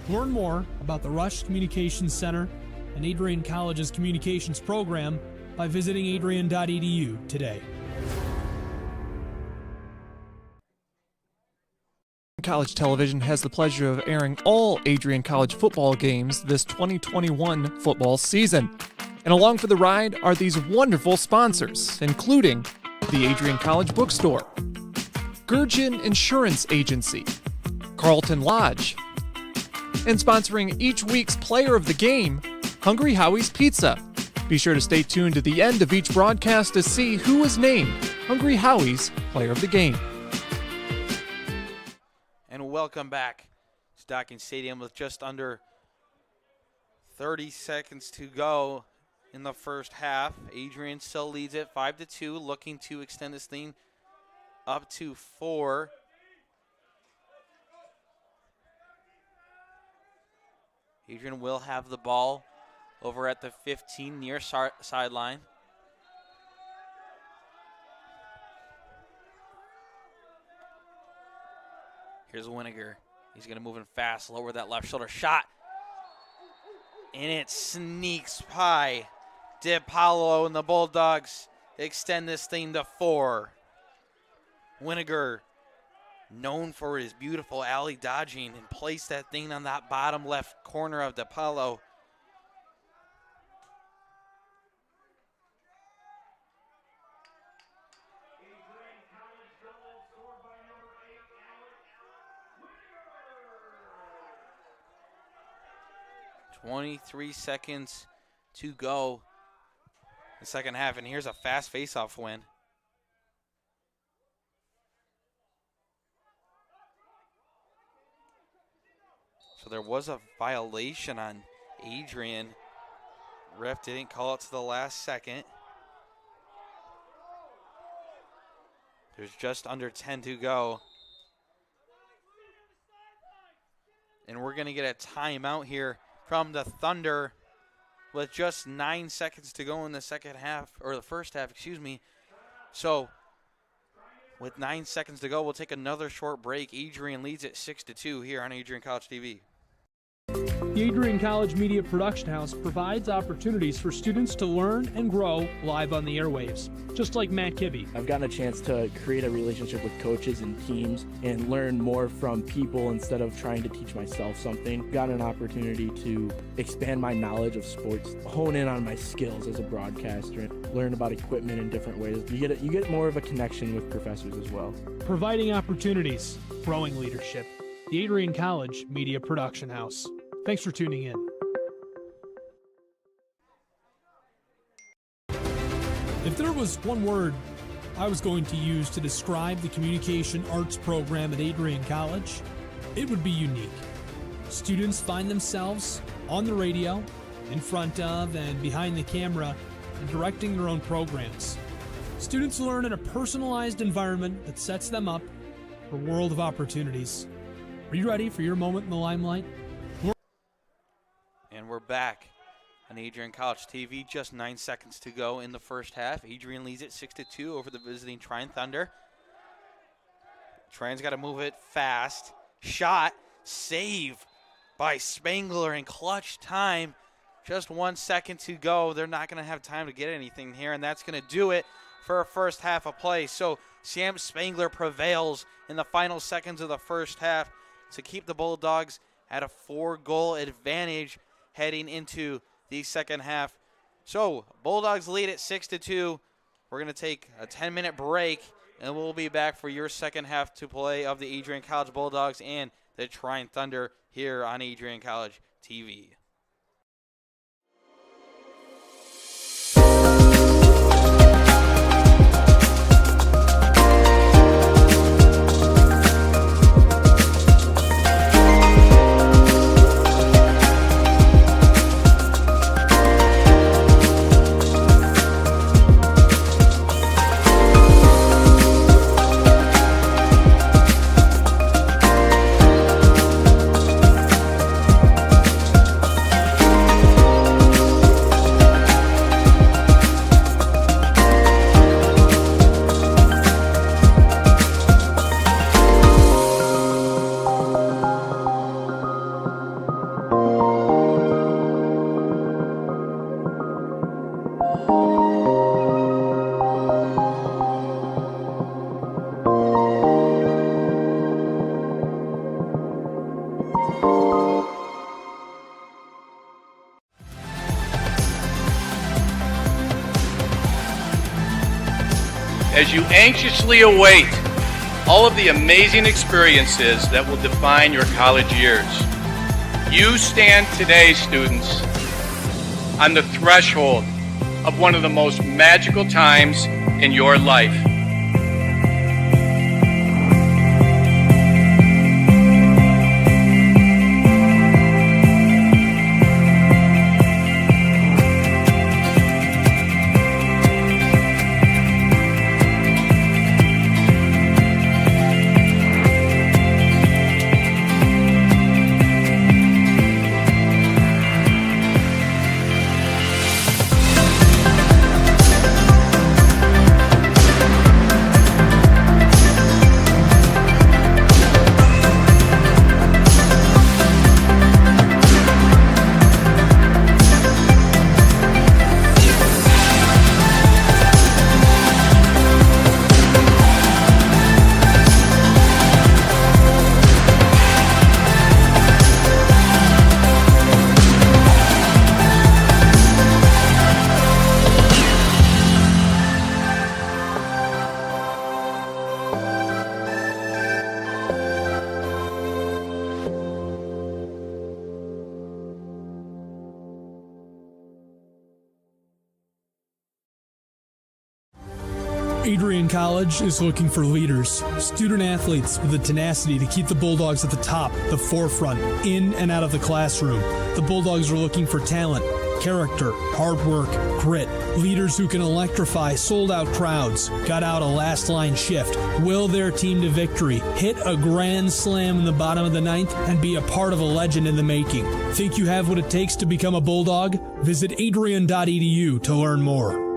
Learn more about the Rush Communications Center and Adrian College's communications program by visiting adrian.edu today. College Television has the pleasure of airing all Adrian College football games this 2021 football season. And along for the ride are these wonderful sponsors, including the Adrian College Bookstore, Gurgin Insurance Agency, Carlton Lodge, and sponsoring each week's player of the game, Hungry Howie's Pizza. Be sure to stay tuned to the end of each broadcast to see who was named Hungry Howie's Player of the Game. And welcome back to Docking Stadium with just under 30 seconds to go in the first half. Adrian still leads it 5-2, looking to extend this thing up to 4. Adrian will have the ball over at the 15 near sideline. Here's Winiger. He's going to move in fast, lower that left shoulder shot. And it sneaks by DePaulo, and the Bulldogs extend this thing to 4. Winiger, known for his beautiful alley dodging, and placed that thing on that bottom left corner of DePaulo. .23 seconds to go in the second half, and here's a fast face-off win. So there was a violation on Adrian. Ref didn't call it to the last second. There's just under 10 to go. And we're going to get a timeout here from the Thunder with just 9 seconds to go in the second half, or the first half, excuse me. So with 9 seconds to go, we'll take another short break. Adrian leads it 6-2 here on Adrian College TV. The Adrian College Media Production House provides opportunities for students to learn and grow live on the airwaves, just like Matt Kibbe. I've gotten a chance to create a relationship with coaches and teams and learn more from people instead of trying to teach myself something. Got an opportunity to expand my knowledge of sports, hone in on my skills as a broadcaster, and learn about equipment in different ways. You get more of a connection with professors as well. Providing opportunities, growing leadership. The Adrian College Media Production House. Thanks for tuning in. If there was one word I was going to use to describe the communication arts program at Adrian College, it would be unique. Students find themselves on the radio, in front of and behind the camera, and directing their own programs. Students learn in a personalized environment that sets them up for a world of opportunities. Are you ready for your moment in the limelight? And we're back on Adrian College TV. Just 9 seconds to go in the first half. Adrian leads it 6-2 over the visiting Trine Thunder. Trine's got to move it fast. Shot, save by Spangler in clutch time. Just 1 second to go. They're not going to have time to get anything here, and that's going to do it for a first half of play. So Sam Spangler prevails in the final seconds of the first half to keep the Bulldogs at a 4-goal advantage heading into the second half. So Bulldogs lead at 6-2. We're going to take a 10-minute break, and we'll be back for your second half to play of the Adrian College Bulldogs and the Trine Thunder here on Adrian College TV. As you anxiously await all of the amazing experiences that will define your college years, you stand today, students, on the threshold of one of the most magical times in your life. Adrian College is looking for leaders, student athletes with the tenacity to keep the Bulldogs at the top, the forefront, in and out of the classroom. The Bulldogs are looking for talent, character, hard work, grit, leaders who can electrify sold-out crowds, gut out a last-line shift, will their team to victory, hit a grand slam in the bottom of the ninth, and be a part of a legend in the making. Think you have what it takes to become a Bulldog? Visit adrian.edu to learn more.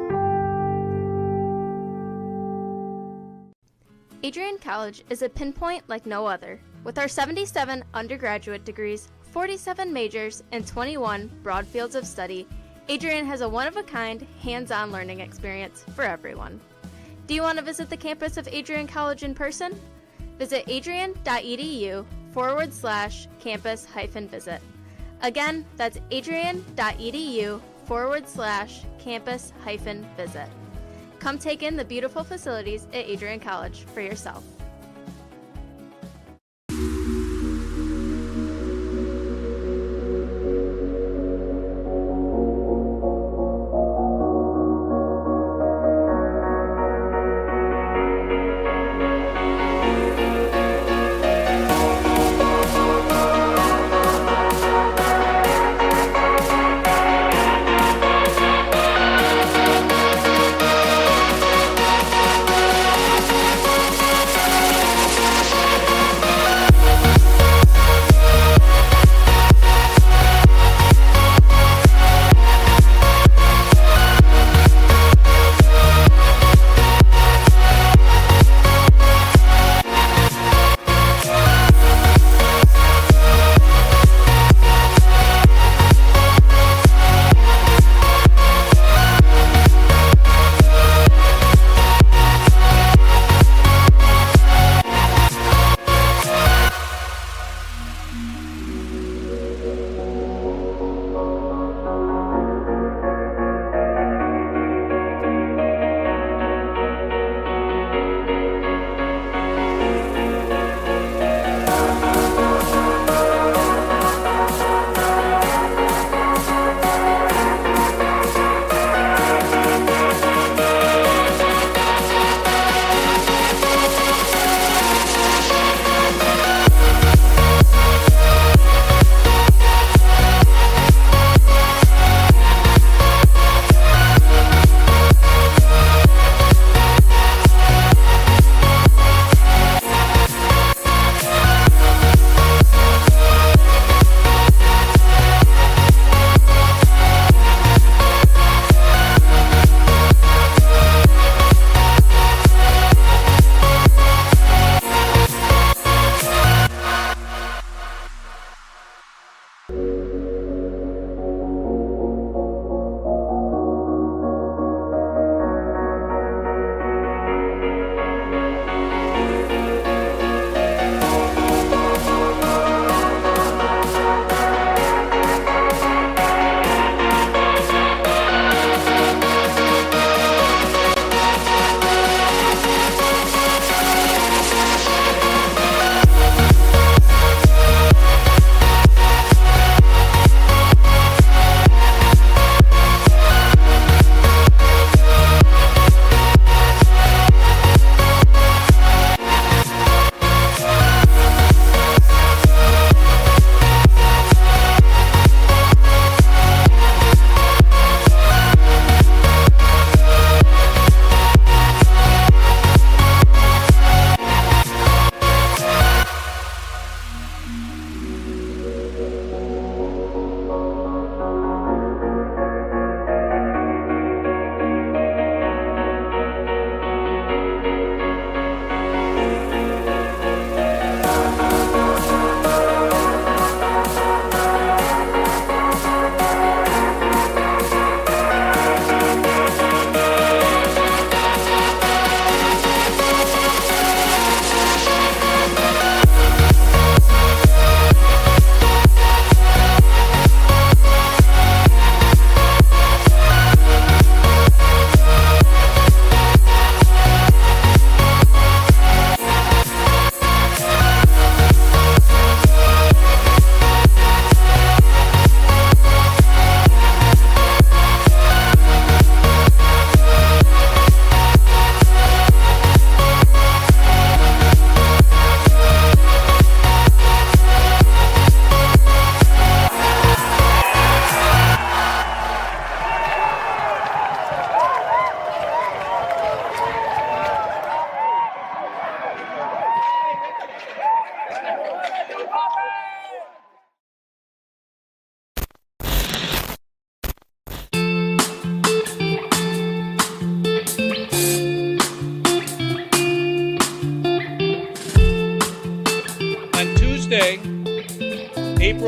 Adrian College is a pinpoint like no other. With our 77 undergraduate degrees, 47 majors, and 21 broad fields of study, Adrian has a one-of-a-kind, hands-on learning experience for everyone. Do you want to visit the campus of Adrian College in person? Visit adrian.edu/campus-visit. Again, that's adrian.edu/campus-visit. Come take in the beautiful facilities at Adrian College for yourself.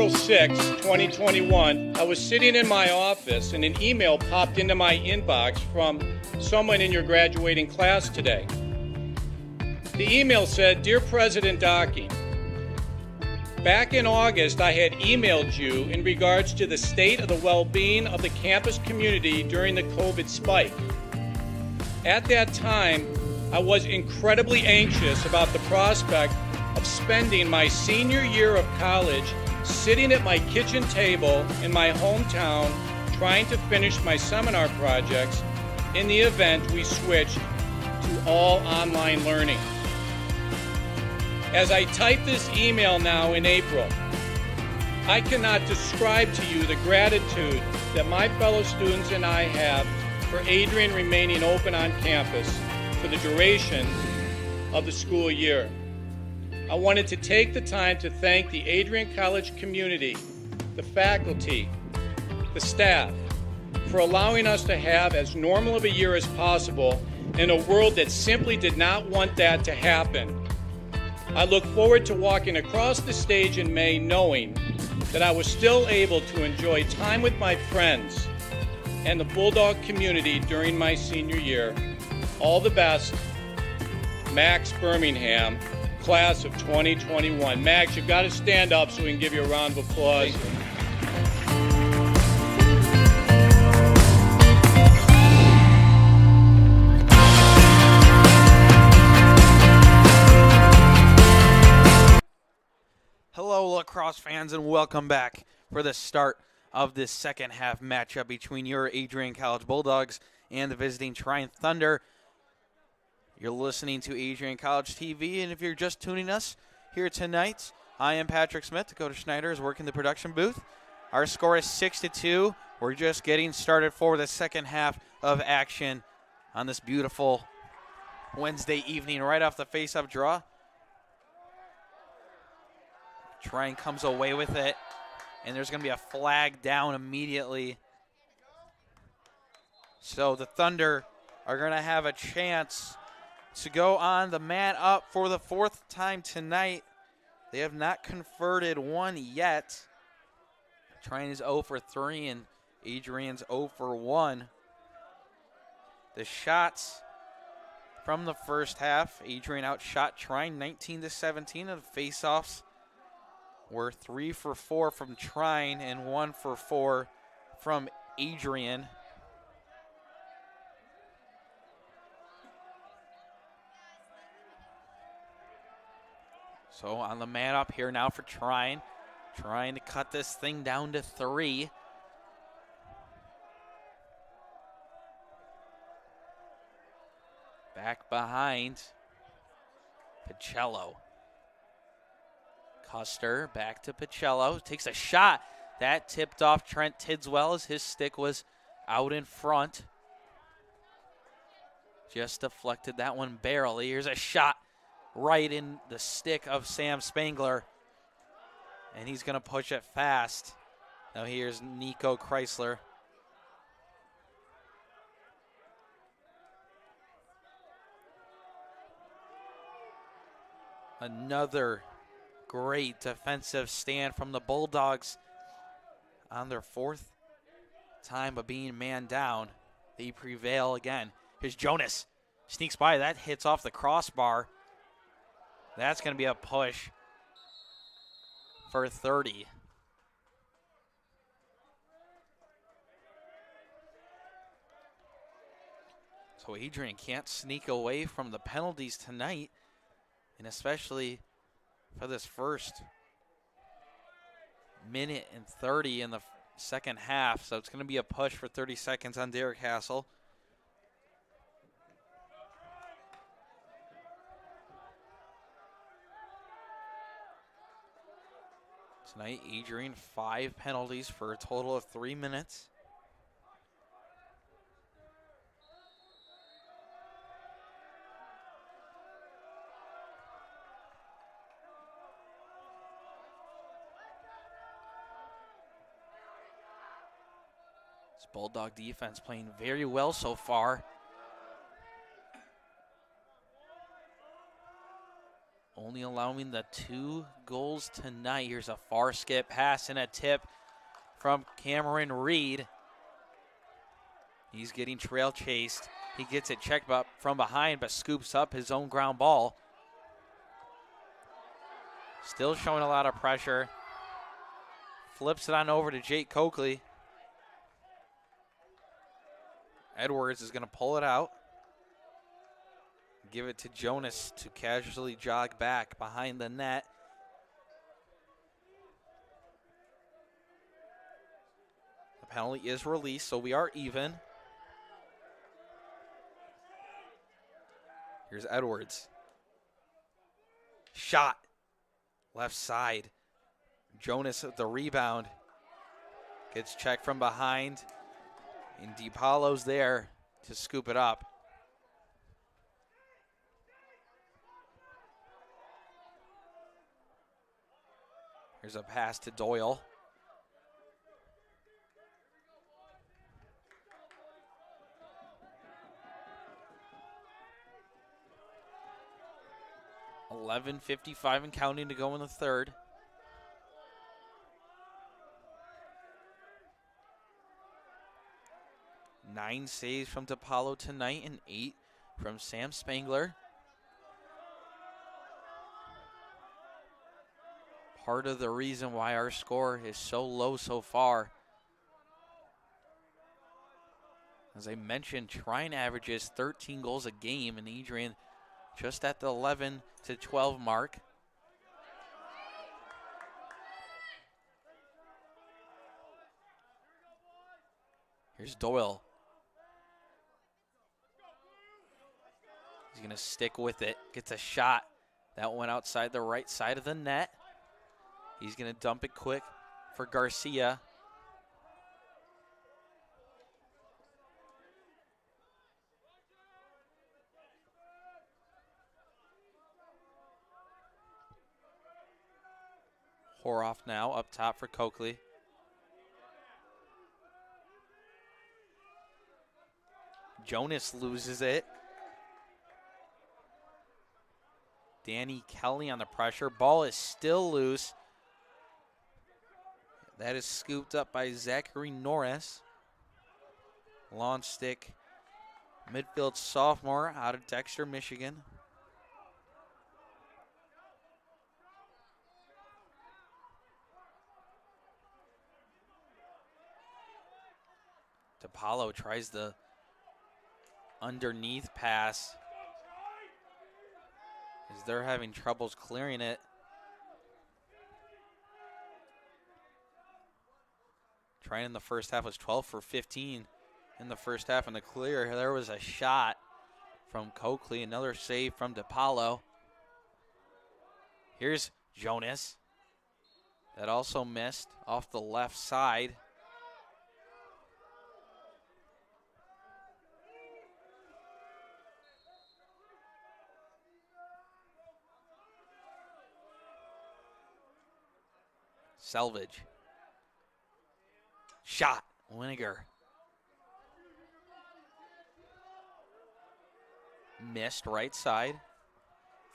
April 6, 2021, I was sitting in my office and an email popped into my inbox from someone in your graduating class today. The email said, "Dear President Docking, back in August, I had emailed you in regards to the state of the well-being of the campus community during the COVID spike. At that time, I was incredibly anxious about the prospect of spending my senior year of college sitting at my kitchen table in my hometown trying to finish my seminar projects in the event we switched to all online learning. As I type this email now in April, I cannot describe to you the gratitude that my fellow students and I have for Adrian remaining open on campus for the duration of the school year. I wanted to take the time to thank the Adrian College community, the faculty, the staff, for allowing us to have as normal of a year as possible in a world that simply did not want that to happen. I look forward to walking across the stage in May knowing that I was still able to enjoy time with my friends and the Bulldog community during my senior year. All the best, Max Birmingham, class of 2021. Max, you've got to stand up so we can give you a round of applause. Hello, lacrosse fans, and welcome back for the start of this second half matchup between your Adrian College Bulldogs and the visiting Trine Thunder. You're listening to Adrian College TV, and if you're just tuning us here tonight, I am Patrick Smith. Dakota Schneider is working the production booth. Our score is 6-2. We're just getting started for the second half of action on this beautiful Wednesday evening right off the face-up draw. Trine comes away with it, and there's going to be a flag down immediately. So the Thunder are going to have a chance to go on the man up for the fourth time tonight. They have not converted one yet. Trine is 0 for 3, and Adrian's 0 for 1. The shots from the first half, Adrian outshot Trine 19-17, and the face-offs were 3 for 4 from Trine and 1 for 4 from Adrian. So on the man up here now for Trine, trying to cut this thing down to 3. Back behind Pacello. Custer back to Pacello, takes a shot. That tipped off Trent Tidswell as his stick was out in front. Just deflected that one barely. Here's a shot right in the stick of Sam Spangler, and he's going to push it fast. Now here's Nico Chrysler. Another great defensive stand from the Bulldogs on their fourth time of being man down. They prevail again. Here's Jonas. Sneaks by. That hits off the crossbar. That's going to be a push for 30. So Adrian can't sneak away from the penalties tonight, and especially for this first minute and 30 in the second half. So it's going to be a push for 30 seconds on Derek Hassel. Tonight, Adrian, 5 penalties for a total of 3 minutes. This Bulldog defense playing very well so far. only allowing the 2 goals tonight. Here's a far skip pass and a tip from Cameron Reed. He's getting trail chased. He gets it checked up from behind, but scoops up his own ground ball. Still showing a lot of pressure. Flips it on over to Jake Coakley. Edwards is going to pull it out. Give it to Jonas to casually jog back behind the net. The penalty is released, so we are even. Here's Edwards. Shot. Left side. Jonas with the rebound. Gets checked from behind. And DiPaolo's there to scoop it up. Here's a pass to Doyle. .11:55 and counting to go in the third. Nine saves from DiPaolo tonight and 8 from Sam Spangler. Part of the reason why our score is so low so far. As I mentioned, Trine averages 13 goals a game, and Adrian just at the 11 to 12 mark. Here's Doyle. He's going to stick with it. Gets a shot. That went outside the right side of the net. He's going to dump it quick for Garcia. Horoff now up top for Coakley. Jonas loses it. Danny Kelly on the pressure. Ball is still loose. That is scooped up by Zachary Norris. Lawn stick. Midfield sophomore out of Dexter, Michigan. DiPaolo tries the underneath pass as they're having troubles clearing it. Trine in the first half was 12 for 15 in the first half. In the clear, there was a shot from Coakley, another save from DiPaolo. Here's Jonas. That also missed off the left side. Selvage. Shot. Winiger. Missed right side.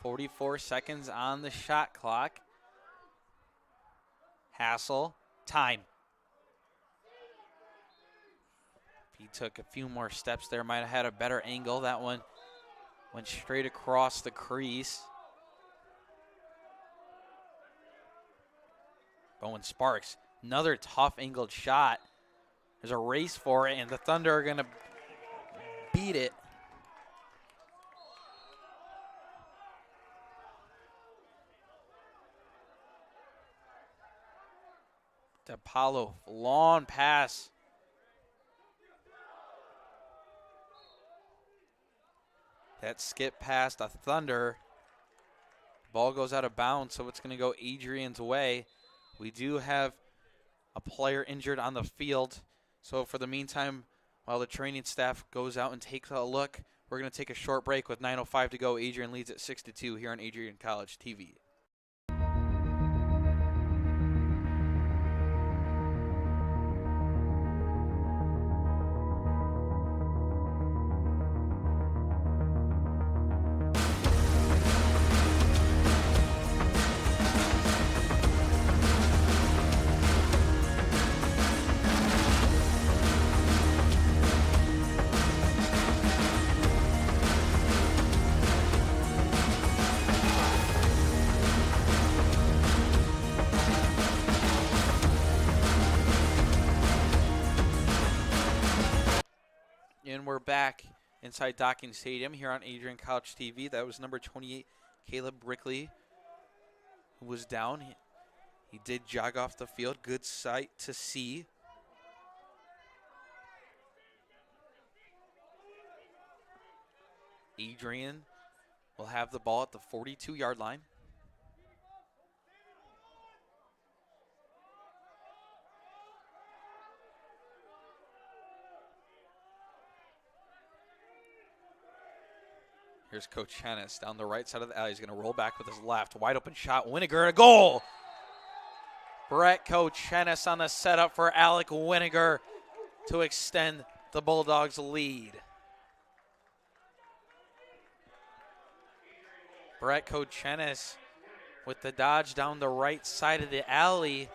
44 seconds on the shot clock. Hassel. Time. If he took a few more steps there, might have had a better angle. That one went straight across the crease. Bowen Sparks, another tough angled shot. There's a race for it, and the Thunder are going to beat it. DiPaolo, long pass. That skip past the Thunder. Ball goes out of bounds, so it's going to go Adrian's way. We do have a player injured on the field. So for the meantime, while the training staff goes out and takes a look, we're going to take a short break with 9:05 to go. Adrian leads at 6-2 here on Adrian College TV. And we're back inside Docking Stadium here on Adrian College TV. That was number 28, Caleb Brickley, who was down. He did jog off the field. Good sight to see. Adrian will have the ball at the 42-yard line. Here's Coach Hennis down the right side of the alley. He's going to roll back with his left. Wide open shot. Winiger, a goal. Brett Coach Hennis on the setup for Alec Winiger to extend the Bulldogs' lead. Brett Coach Hennis with the dodge down the right side of the alley.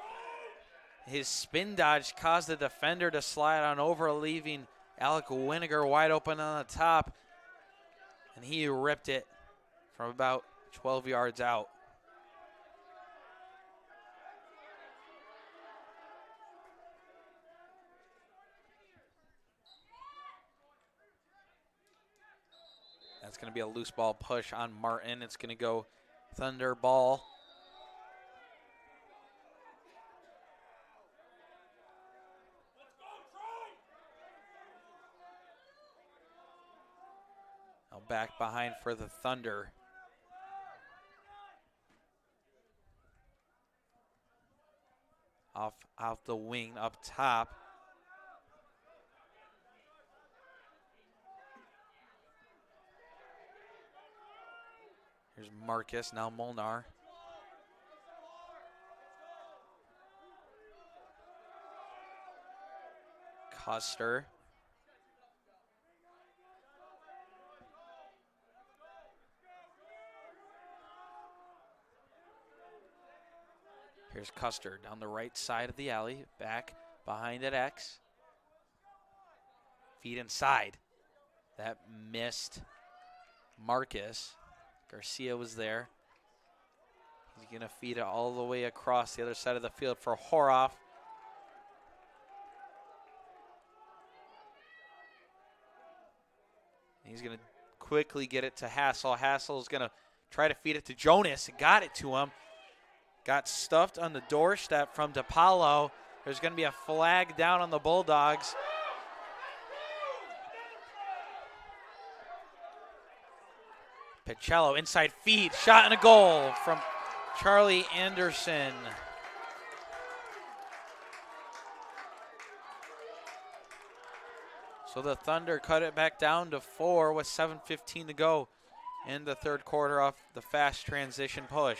His spin dodge caused the defender to slide on over, leaving Alec Winiger wide open on the top. And he ripped it from about 12 yards out. That's going to be a loose ball push on Martin. It's going to go Thunder ball. Now back behind for the Thunder. Off the wing up top. Here's Marcus, now Molnar. Custer. Here's Custer down the right side of the alley, back behind at X. Feed inside. That missed Marcus. Garcia was there. He's going to feed it all the way across the other side of the field for Horoff. He's going to quickly get it to Hassel. Hassel is going to try to feed it to Jonas. Got it to him. Got stuffed on the doorstep from DePaulo. There's going to be a flag down on the Bulldogs. Pacello, inside feed, shot and a goal from Charlie Anderson. So the Thunder cut it back down to 4 with 7:15 to go in the third quarter off the fast transition push.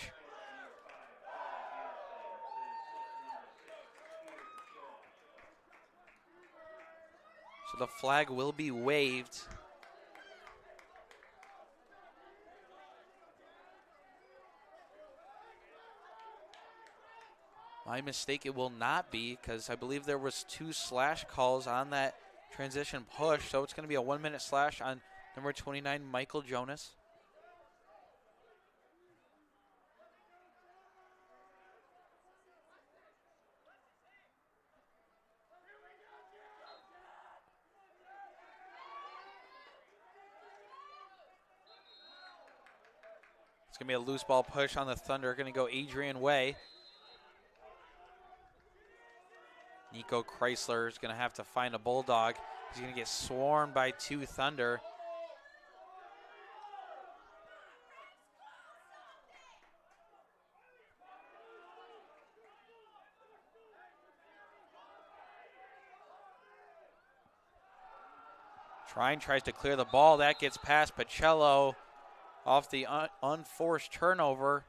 So the flag will be waved. My mistake, it will not be, because I believe there was 2 slash calls on that transition push, so it's going to be a 1-minute slash on number 29, Michael Jonas. It's going to be a loose ball push on the Thunder, going to go Adrian way. Nico Chrysler is going to have to find a Bulldog. He's going to get swarmed by 2 Thunder. Trine tries to clear the ball. That gets past Pacello off the unforced turnover.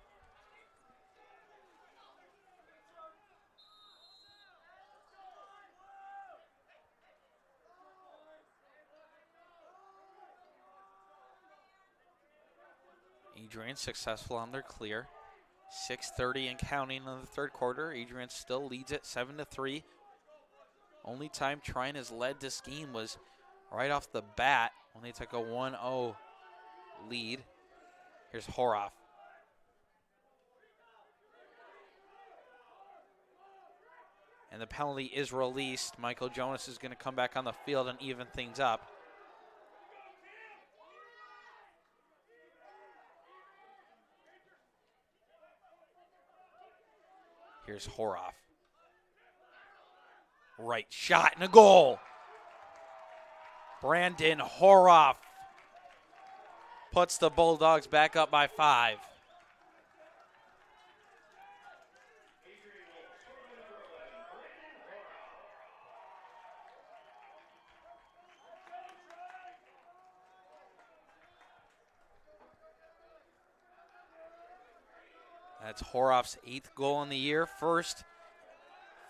Adrian successful on their clear. 6:30 and counting in the third quarter. Adrian still leads it 7-3. Only time Trine has led this game was right off the bat when they took a 1-0 lead. Here's Horoff. And the penalty is released. Michael Jonas is going to come back on the field and even things up. Here's Horoff. Right shot and a goal. Brandon Horoff puts the Bulldogs back up by 5. That's Horoff's 8th goal in the year, first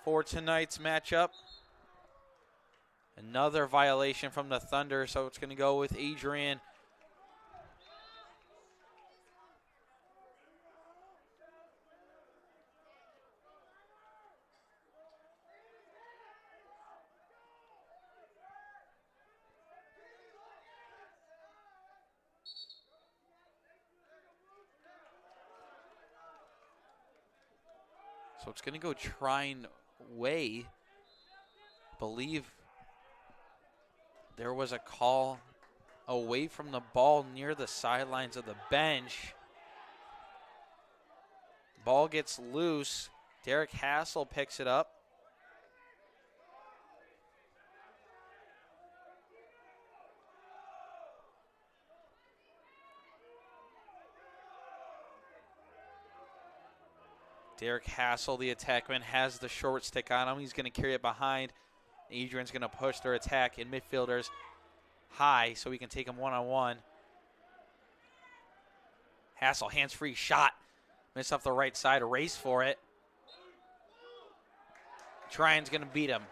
for tonight's matchup. Another violation from the Thunder, so it's going to go with Adrian. So it's going to go Trine way. Believe there was a call away from the ball near the sidelines of the bench. Ball gets loose. Derek Hassel picks it up. Derek Hassel, the attackman, has the short stick on him. He's going to carry it behind. Adrian's going to push their attack in midfielders high so we can take him one-on-one. Hassel, hands-free shot. Miss off the right side, a race for it. Trine's going to beat him.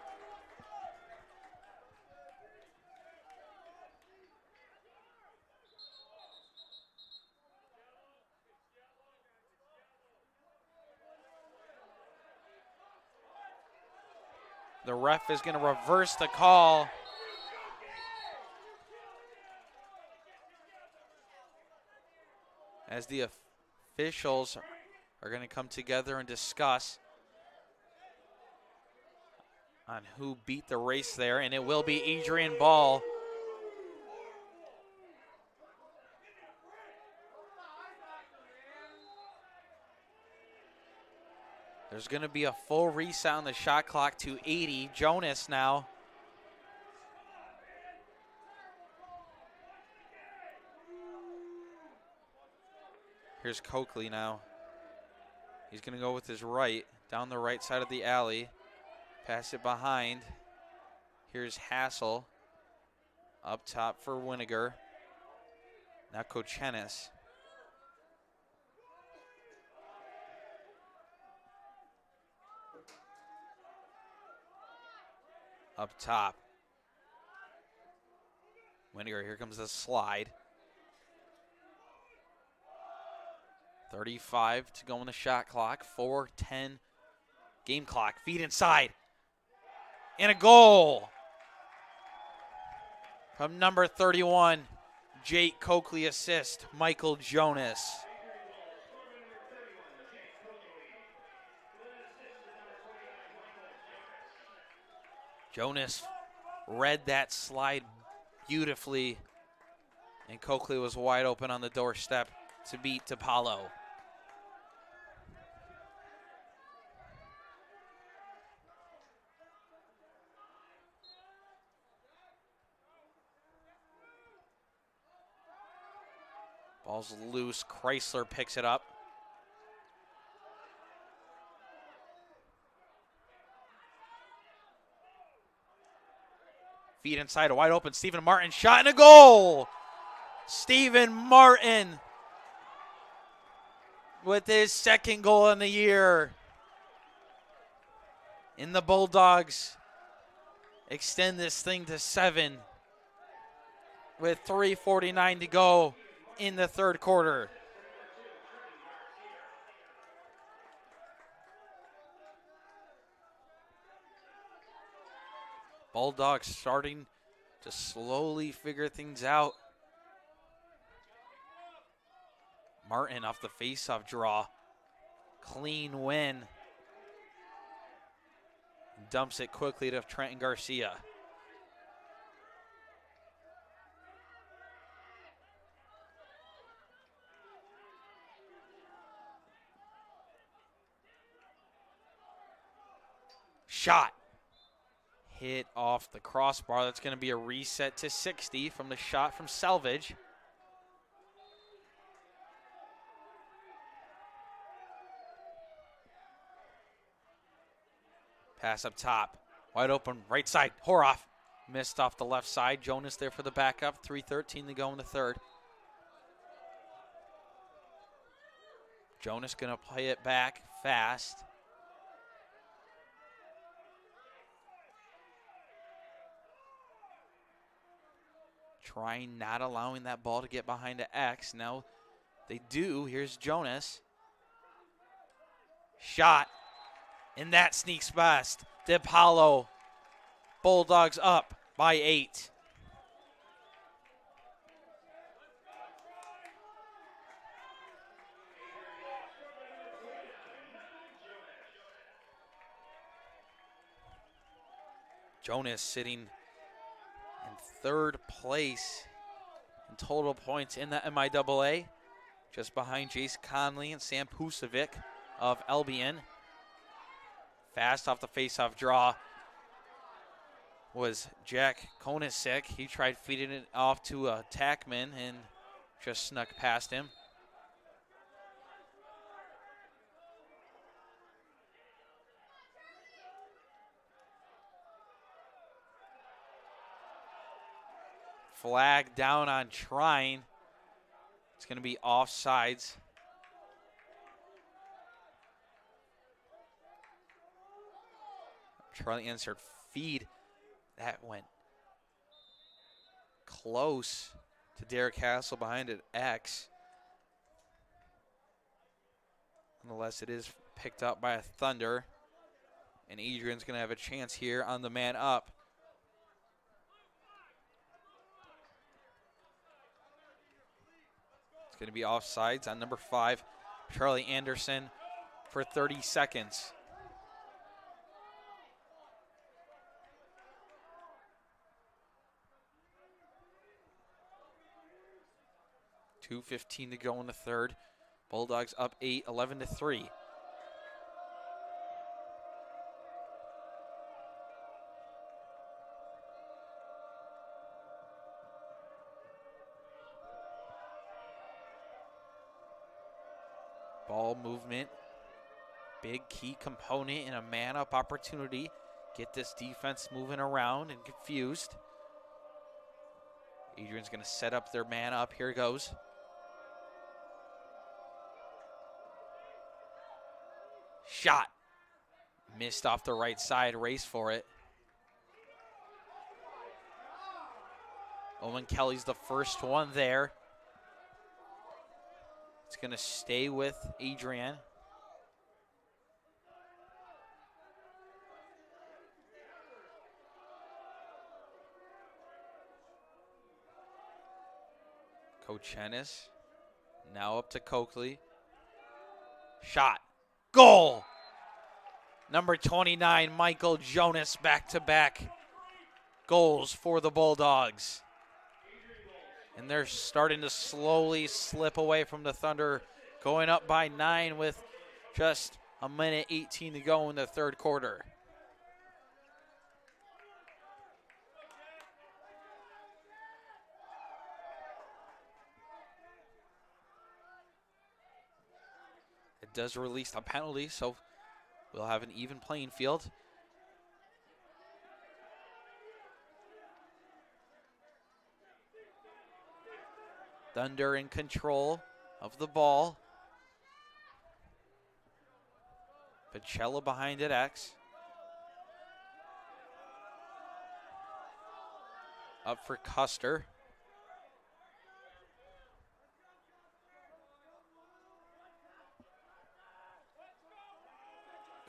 The ref is going to reverse the call. As the officials are going to come together and discuss on who beat the race there, and it will be Adrian Ball. There's going to be a full reset on the shot clock to 80. Jonas now. Here's Coakley now. He's going to go with his right, down the right side of the alley. Pass it behind. Here's Hassel. Up top for Winiger. Now Kochenis. Up top. Winiger, here comes the slide. 35 to go on the shot clock. 4:10 game clock. Feed inside. And a goal from number 31. Jake Coakley assist. Michael Jonas. Jonas read that slide beautifully, and Coakley was wide open on the doorstep to beat DePaulo. Ball's loose. Chrysler picks it up. Feed inside, a wide open Stephen Martin shot and a goal. Stephen Martin with his second goal in the year. And the Bulldogs extend this thing to 7 with 3:49 to go in the third quarter. Bulldogs starting to slowly figure things out. Martin off the faceoff draw. Clean win. Dumps it quickly to Trenton Garcia. Shot. Hit off the crossbar. That's going to be a reset to 60 from the shot from Selvage. Pass up top. Wide open, right side. Horoff missed off the left side. Jonas there for the backup. 3:13 to go in the third. Jonas going to play it back fast. Trine not allowing that ball to get behind to X. Now they do. Here's Jonas. Shot. And that sneaks past. DePaulo. Bulldogs up by 8. Jonas sitting in third place in total points in the MIAA, just behind Jace Conley and Sam Pusovic of Albion. Fast off the faceoff draw was Jack Konasik. He tried feeding it off to Tackman and just snuck past him. Flag down on Trine. It's going to be offsides. Trying to insert feed. That went close to Derek Castle behind it. X. Nonetheless, it is picked up by a Thunder. And Adrian's going to have a chance here on the man up. It's going to be offsides on number 5, Charlie Anderson, for 30 seconds. .2:15 to go in the third. Bulldogs up 8, 11-3. Ball movement, big key component in a man-up opportunity. Get this defense moving around and confused. Adrian's going to set up their man up. Here it goes. Shot. Missed off the right side. Race for it. Owen Kelly's the first one there. It's going to stay with Adrian. Coach Ennis. Now up to Coakley. Shot. Goal! Number 29, Michael Jonas, back-to-back goals for the Bulldogs. And they're starting to slowly slip away from the Thunder, going up by 9 with just a minute 18 to go in the third quarter. It does release a penalty, so we'll have an even playing field. Thunder in control of the ball. Pacella behind it, X. Up for Custer.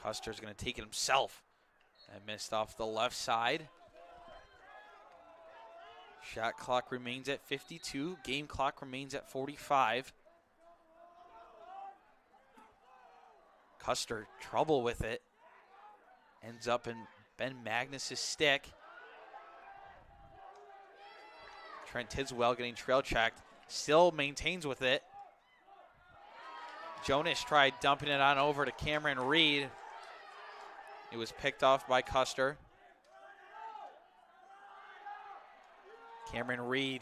Custer's going to take it himself. And missed off the left side. Shot clock remains at 52. Game clock remains at 45. Custer, trouble with it. Ends up in Ben Magnus's stick. Trent Tidswell getting trail checked. Still maintains with it. Jonas tried dumping it on over to Cameron Reed. It was picked off by Custer. Cameron Reed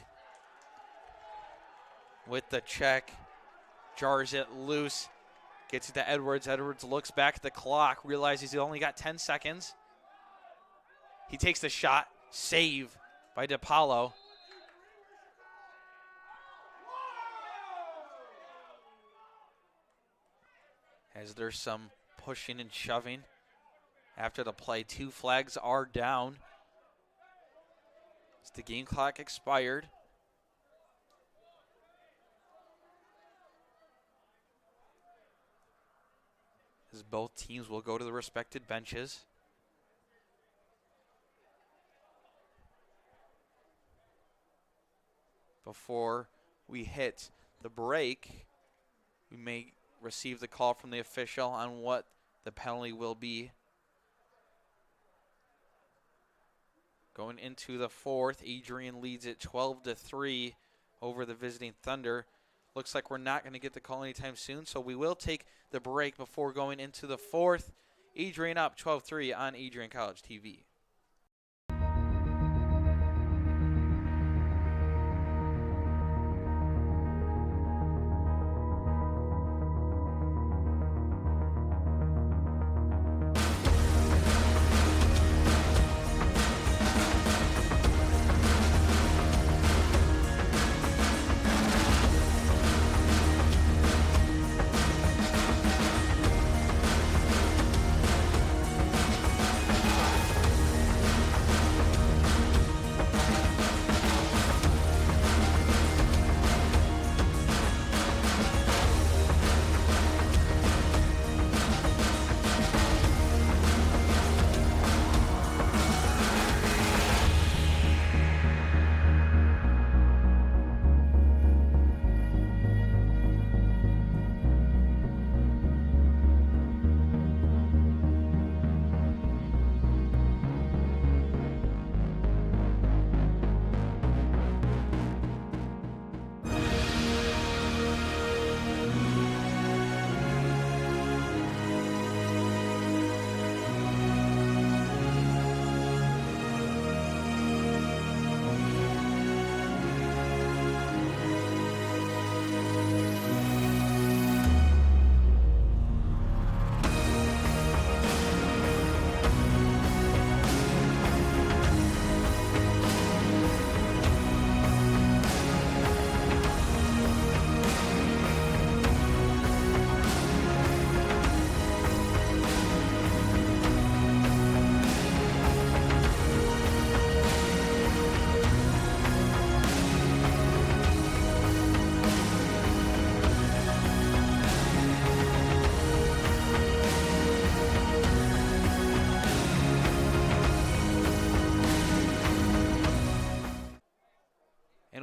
with the check. Jars it loose. Gets it to Edwards. Edwards looks back at the clock, realizes he only got 10 seconds. He takes the shot. Save by DePaulo. As there's some pushing and shoving after the play. 2 flags are down. As the game clock expired. As both teams will go to the respected benches. Before we hit the break, we may receive the call from the official on what the penalty will be. Going into the fourth, Adrian leads it 12-3 over the visiting Thunder. Looks like we're not going to get the call anytime soon, so we will take the break before going into the fourth. Adrian up 12-3 on Adrian College TV.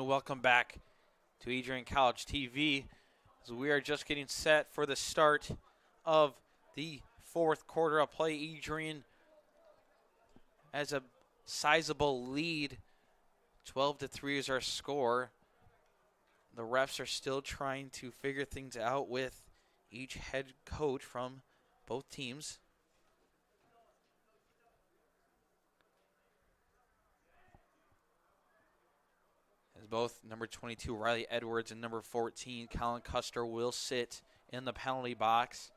Welcome back to Adrian College TV as we are just getting set for the start of the fourth quarter of play. Adrian has a sizable lead. 12-3 is our score. The refs are still trying to figure things out with each head coach from both teams. As both number 22 Riley Edwards and number 14 Colin Custer will sit in the penalty box.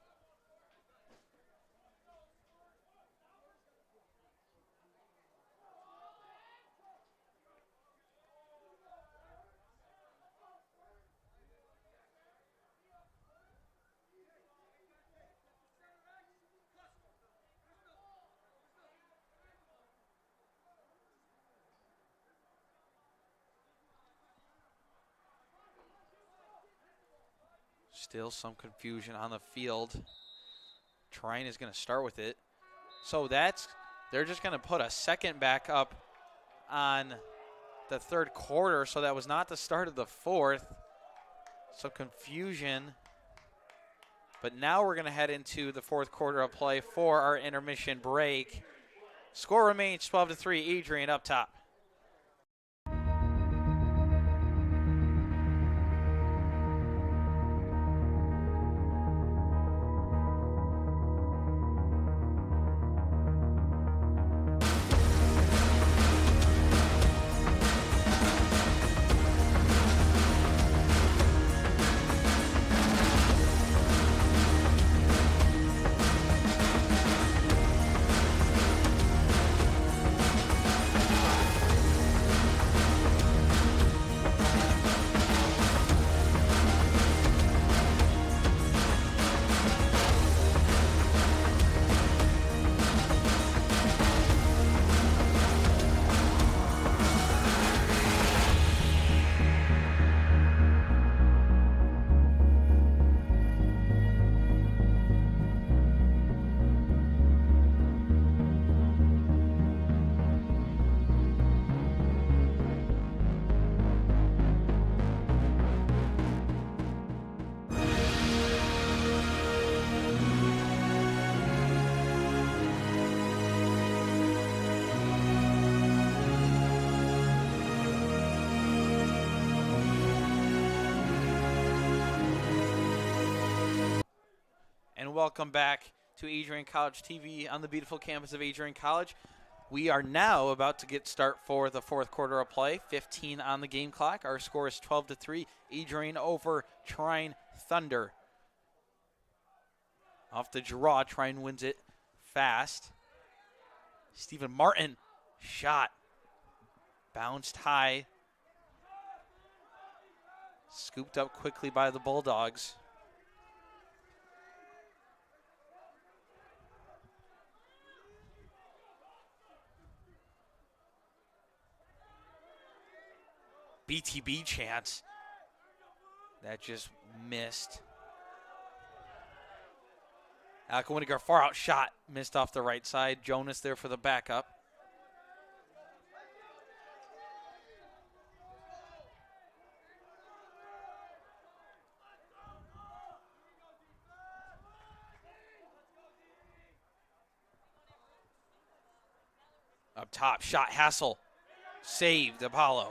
Still some confusion on the field. Trine is going to start with it. So they're just going to put a second back up on the third quarter. So that was not the start of the fourth. So confusion. But now we're going to head into the fourth quarter of play for our intermission break. Score remains 12-3. Adrian up top. welcome back to Adrian College TV on the beautiful campus of Adrian College. We are now about to get start for the fourth quarter of play. 15 on the game clock. Our score is 12-3. Adrian over Trine Thunder. Off the draw, Trine wins it fast. Stephen Martin, shot. Bounced high. Scooped up quickly by the Bulldogs. BTB chance. That just missed. Alka Winiger, far out shot. Missed off the right side. Jonas there for the backup. Up top, shot Hassel. Saved Apollo.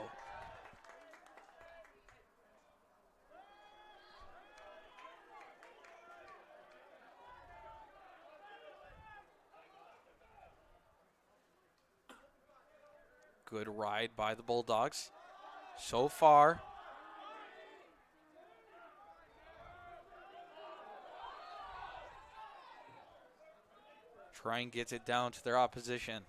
Good ride by the Bulldogs so far. Trine gets it down to their opposition.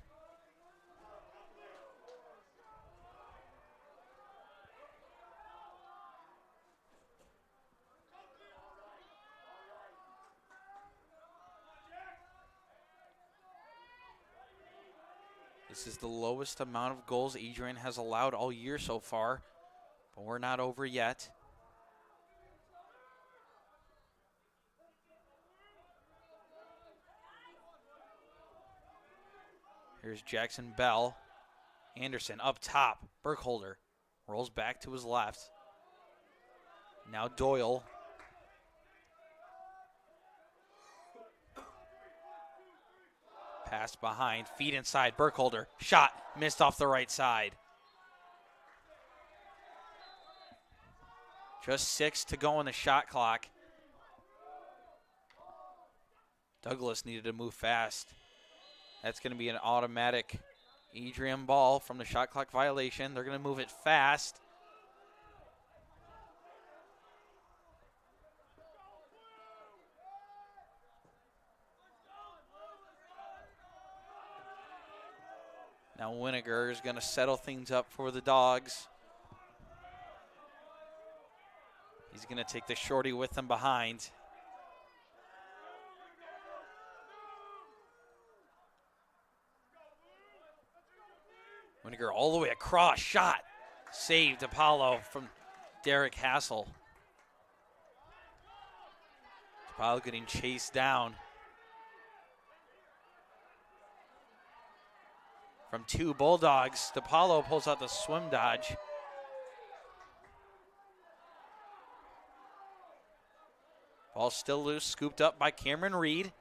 This is the lowest amount of goals Adrian has allowed all year so far, but we're not over yet. Here's Jackson Bell. Anderson up top. Burkholder rolls back to his left. Now Doyle. Pass behind, feet inside, Burkholder. Shot, missed off the right side. Just 6 to go on the shot clock. Douglas needed to move fast. That's going to be an automatic Adrian ball from the shot clock violation. They're going to move it fast. Now Winiger is going to settle things up for the Dogs. He's going to take the shorty with him behind. Winiger all the way across, shot. Saved Apollo from Derek Hassel. Apollo getting chased down. From 2 Bulldogs, DePaulo pulls out the swim dodge. Ball still loose, scooped up by Cameron Reed.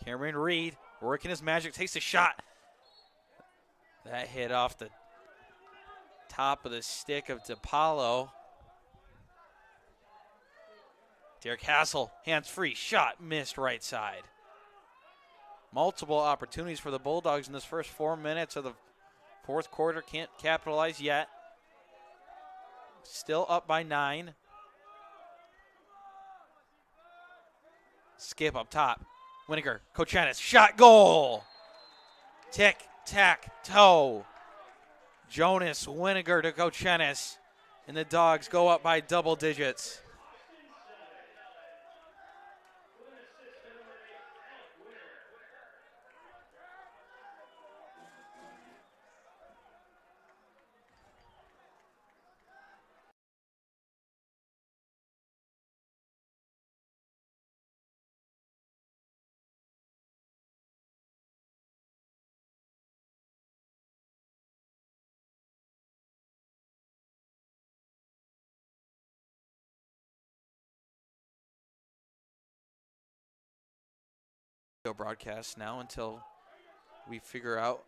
Cameron Reed working his magic, takes a shot. That hit off the top of the stick of DePaulo. Derek Hassel, hands free, shot, missed right side. Multiple opportunities for the Bulldogs in this first 4 minutes of the fourth quarter. Can't capitalize yet. Still up by 9. Skip up top. Winiger, Kochenis, shot, goal! Tick, tack, toe. Jonas, Winiger to Kochenis. And the Dogs go up by double digits. Broadcast now until we figure out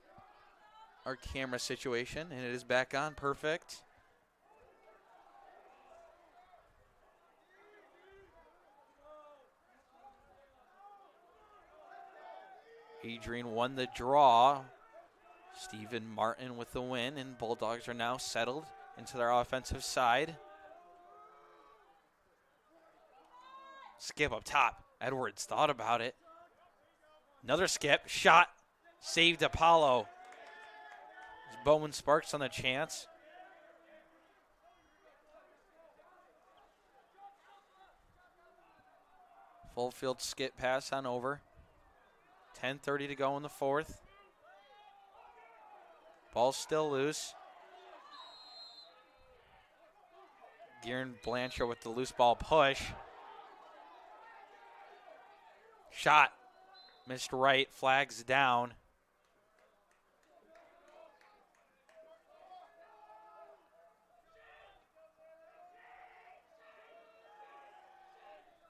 our camera situation, and it is back on. Perfect. Adrian won the draw. Stephen Martin with the win, and Bulldogs are now settled into their offensive side. Skip up top. Edwards thought about it. Another skip. Shot. Saved Apollo. Bowman Sparks on the chance. Full field skip pass on over. 10:30 to go in the fourth. Ball's still loose. Garen Blanchard with the loose ball push. Shot. Missed right. Flags down.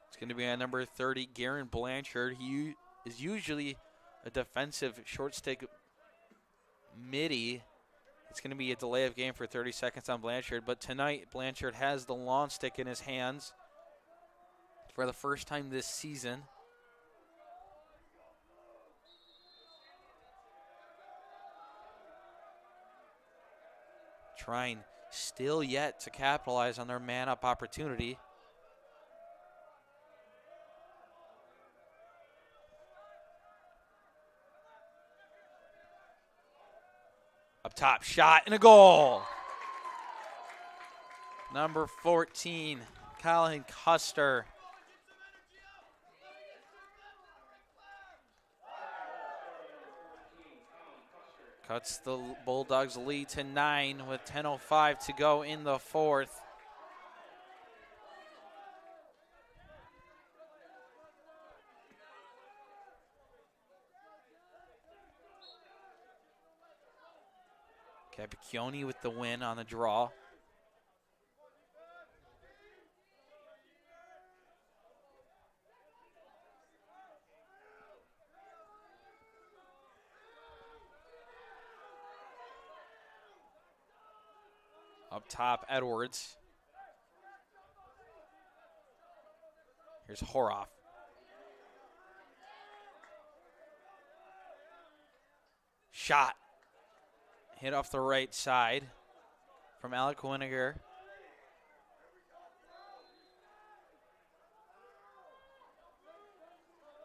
It's going to be on number 30, Garen Blanchard. He is usually a defensive short stick midi. It's going to be a delay of game for 30 seconds on Blanchard, but tonight Blanchard has the long stick in his hands for the first time this season. Trine still yet to capitalize on their man-up opportunity. Up top, shot and a goal. Number 14, Colin Custer. Cuts the Bulldogs lead to 9 with 10:05 to go in the fourth. Capicchione with the win on the draw. Up top, Edwards. Here's Horoff. Shot. Hit off the right side from Alec Winiger.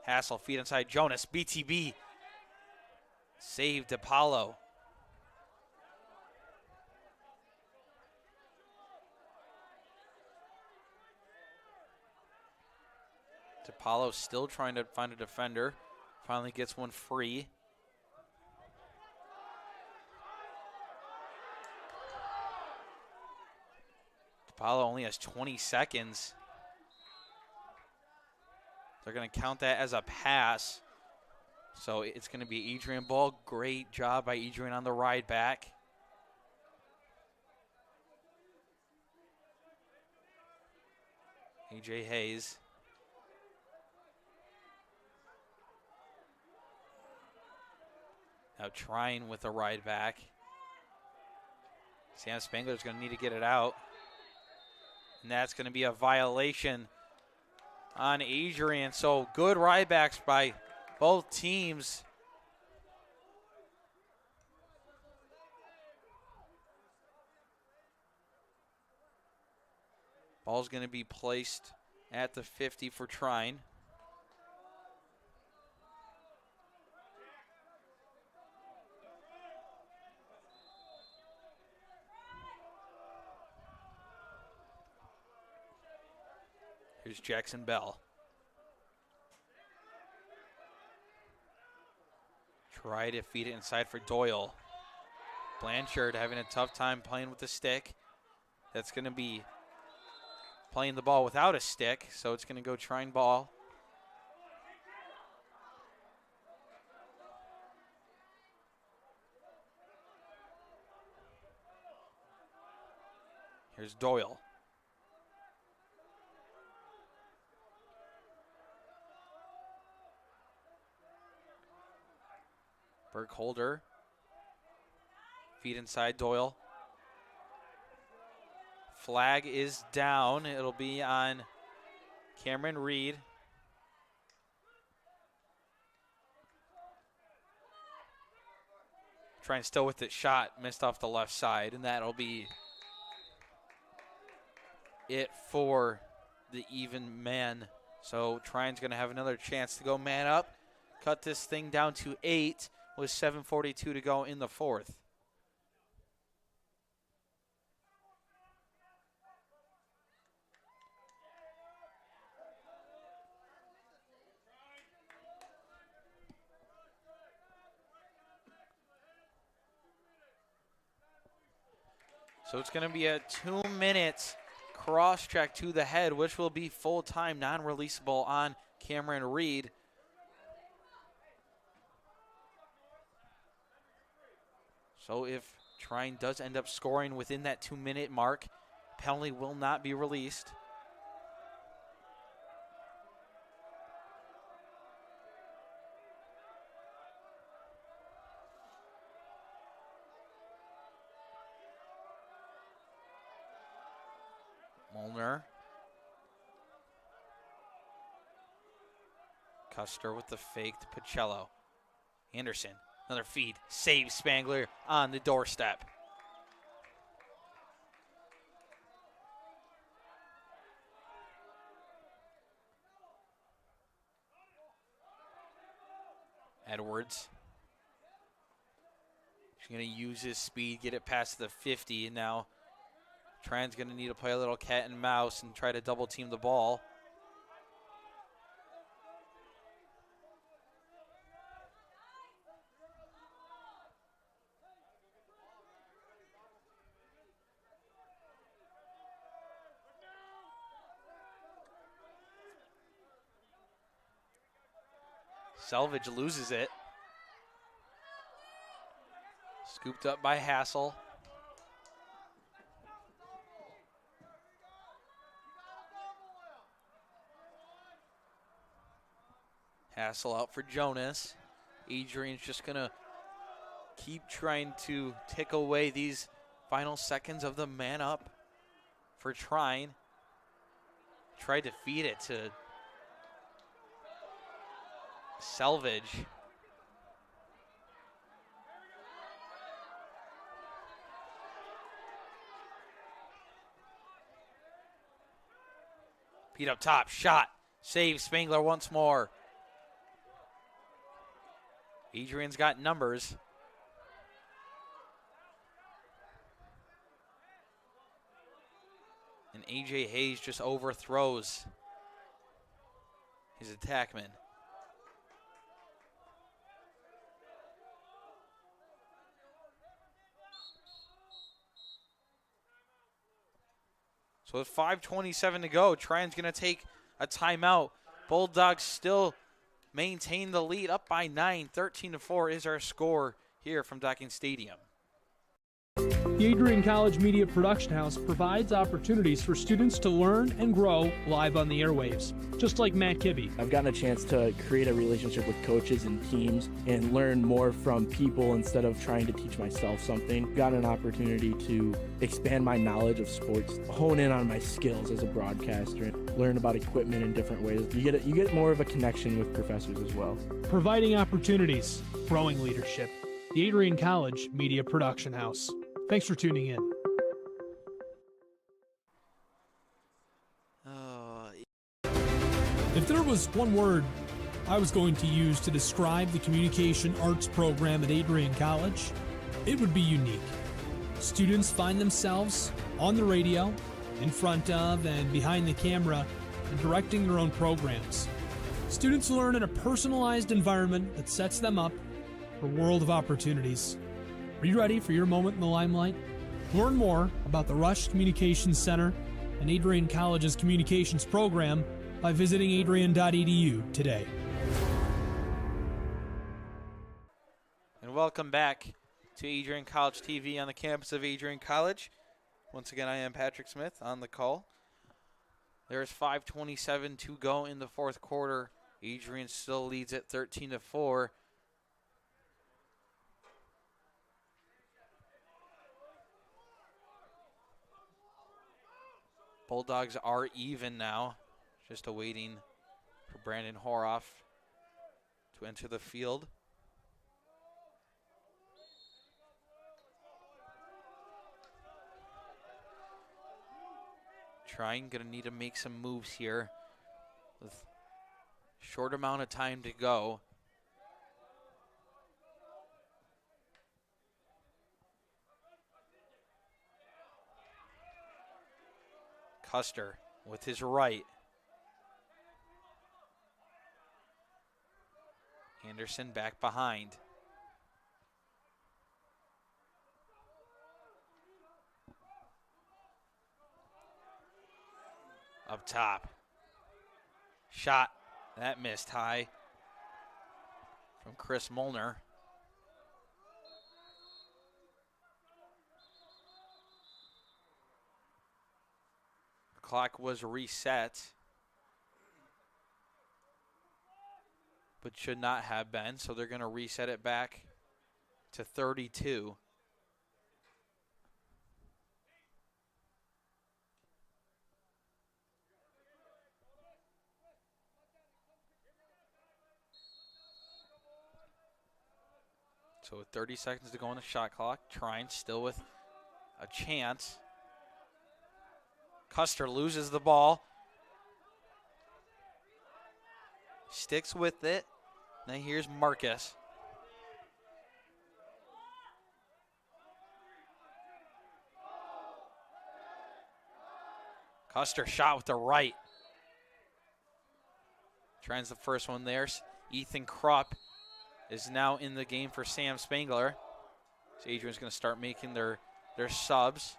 Hassel, feet inside Jonas. BTB. Saved Apollo. Apollo still trying to find a defender. Finally gets one free. Apollo only has 20 seconds. They're going to count that as a pass. So it's going to be Adrian ball. Great job by Adrian on the ride back. AJ Hayes. Now Trine with a ride back. Sam Spangler's going to need to get it out. And that's going to be a violation on Adrian. So good ride backs by both teams. Ball's going to be placed at the 50 for Trine. Here's Jackson Bell. Try to feed it inside for Doyle. Blanchard having a tough time playing with the stick. That's going to be playing the ball without a stick, so it's going to go Trine ball. Here's Doyle. Burkholder. Feed inside Doyle. Flag is down. It'll be on Cameron Reed. Trine still with it shot, missed off the left side, and that'll be it for the even man. So Trine's going to have another chance to go man up, cut this thing down to 8 with 7:42 to go in the fourth. So it's going to be a 2 minute cross check to the head, which will be full time, non releasable on Cameron Reed. So if Trine does end up scoring within that 2 minute mark, penalty will not be released. Molnar. Custer with the fake to Pacello. Anderson, another feed, saves Spangler on the doorstep. Edwards. He's going to use his speed, get it past the 50, and now Trine's going to need to play a little cat and mouse and try to double team the ball. Selvage loses it. Scooped up by Hassel. Hassel out for Jonas. Adrian's just going to keep trying to tick away these final seconds of the man up for Trine. Tried to feed it to Selvage. Pete up top, shot. Save Spangler once more. Adrian's got numbers. And AJ Hayes just overthrows his attackman. So with 5:27 to go, Trine's going to take a timeout. Bulldogs still maintain the lead, up by 9. 13-4 is our score here from Docking Stadium. The Adrian College Media Production House provides opportunities for students to learn and grow live on the airwaves, just like Matt Kibbe. I've gotten a chance to create a relationship with coaches and teams and learn more from people instead of trying to teach myself something. Got an opportunity to expand my knowledge of sports, hone in on my skills as a broadcaster, learn about equipment in different ways. You get more of a connection with professors as well. Providing opportunities, growing leadership. The Adrian College Media Production House. Thanks for tuning in. If there was one word I was going to use to describe the communication arts program at Adrian College, it would be unique. Students find themselves on the radio, in front of and behind the camera, and directing their own programs. Students learn in a personalized environment that sets them up for a world of opportunities. Are you ready for your moment in the limelight? Learn more about the Rush Communications Center and Adrian College's communications program by visiting adrian.edu today. And welcome back to Adrian College TV on the campus of Adrian College. Once again, I am Patrick Smith on the call. There's 5:27 to go in the fourth quarter. Adrian still leads at 13-4. Bulldogs are even now, just awaiting for Brandon Horoff to enter the field. Trine going to need to make some moves here with short amount of time to go. Custer with his right. Anderson back behind. Up top. Shot. That missed high from Chris Molnar. The clock was reset, but should not have been, so they're going to reset it back to 32. So with 30 seconds to go on the shot clock, Trine still with a chance. Custer loses the ball. Sticks with it. Now here's Marcus. Custer shot with the right. Trine's the first one there. Ethan Krupp is now in the game for Sam Spangler. So Adrian's going to start making their subs.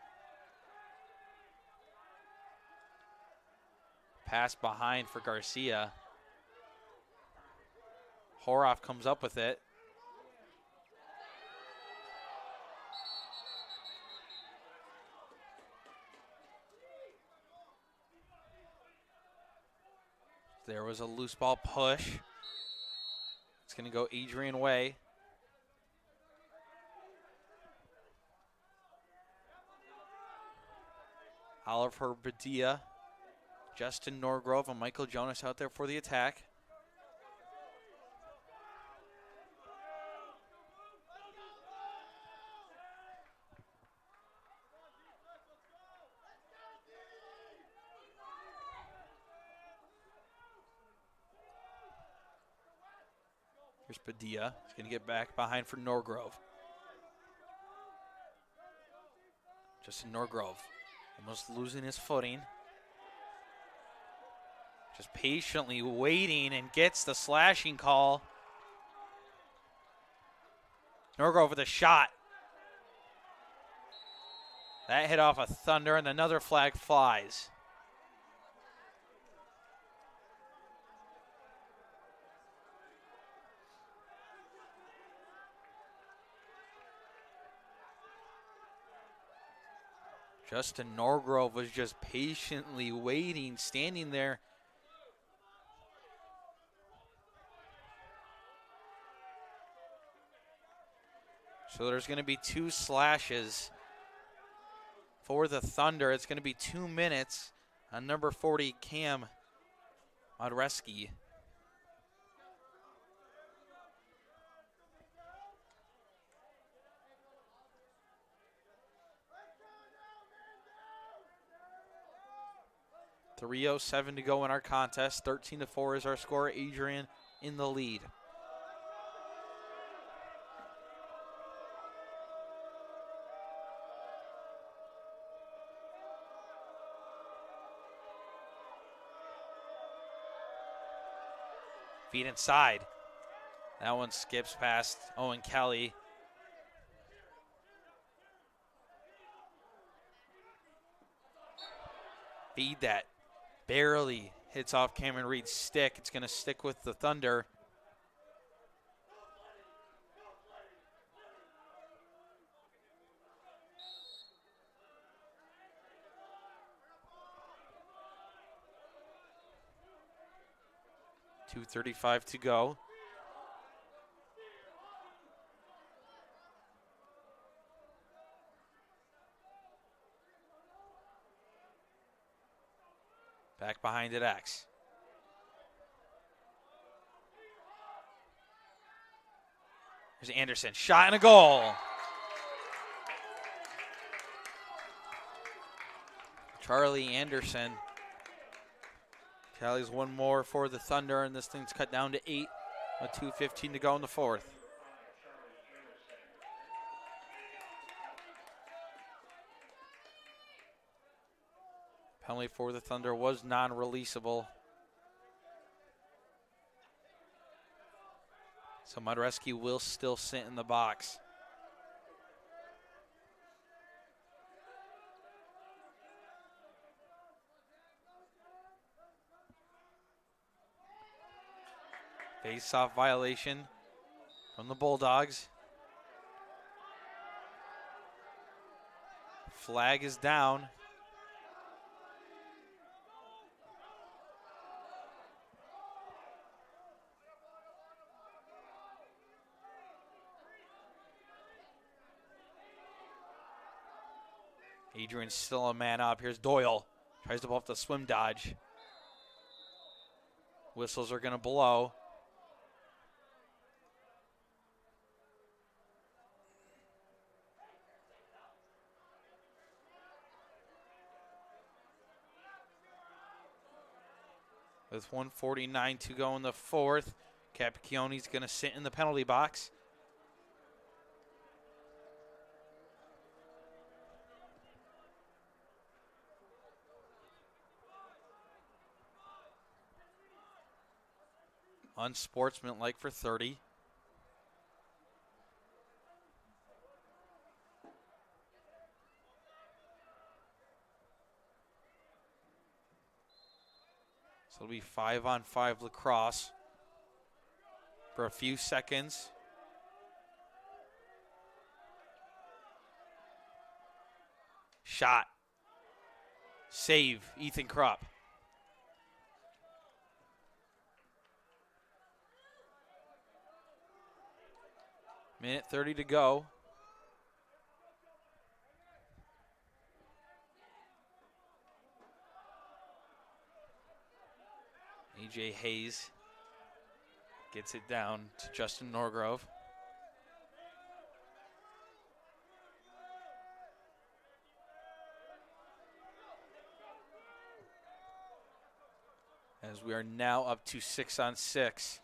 Pass behind for Garcia. Horoff comes up with it. There was a loose ball push. It's going to go Adrian way. Oliver Badia, Justin Norgrove, and Michael Jonas out there for the attack. Here's Badia. He's going to get back behind for Norgrove. Justin Norgrove almost losing his footing. Just patiently waiting and gets the slashing call. Norgrove with a shot. That hit off a Thunder, and another flag flies. Justin Norgrove was just patiently waiting, standing there. So there's going to be 2 slashes for the Thunder. It's going to be 2 minutes on number 40, Cam Modreski. .307 to go in our contest. 13-4 is our score. Adrian in the lead. Feet inside. That one skips past Owen Kelly. Feed that. Barely hits off Cameron Reed's stick. It's going to stick with the Thunder. .235 to go. Back behind it, X. Here's Anderson. Shot and a goal. Charlie Anderson tallies one more for the Thunder, and this thing's cut down to 8 with 2:15 to go in the fourth. Penalty for the Thunder was non-releasable. So Modreski will still sit in the box. Face-off violation from the Bulldogs. Flag is down. Adrian's still a man up. Here's Doyle. Tries to pull off the swim dodge. Whistles are going to blow. With 1:49 to go in the fourth, Capicchione's going to sit in the penalty box. Unsportsmanlike for 30. So it'll be 5-on-5 lacrosse for a few seconds. Shot. Save, Ethan Krupp. Minute 30 to go. AJ Hayes gets it down to Justin Norgrove. As we are now up to 6-on-6.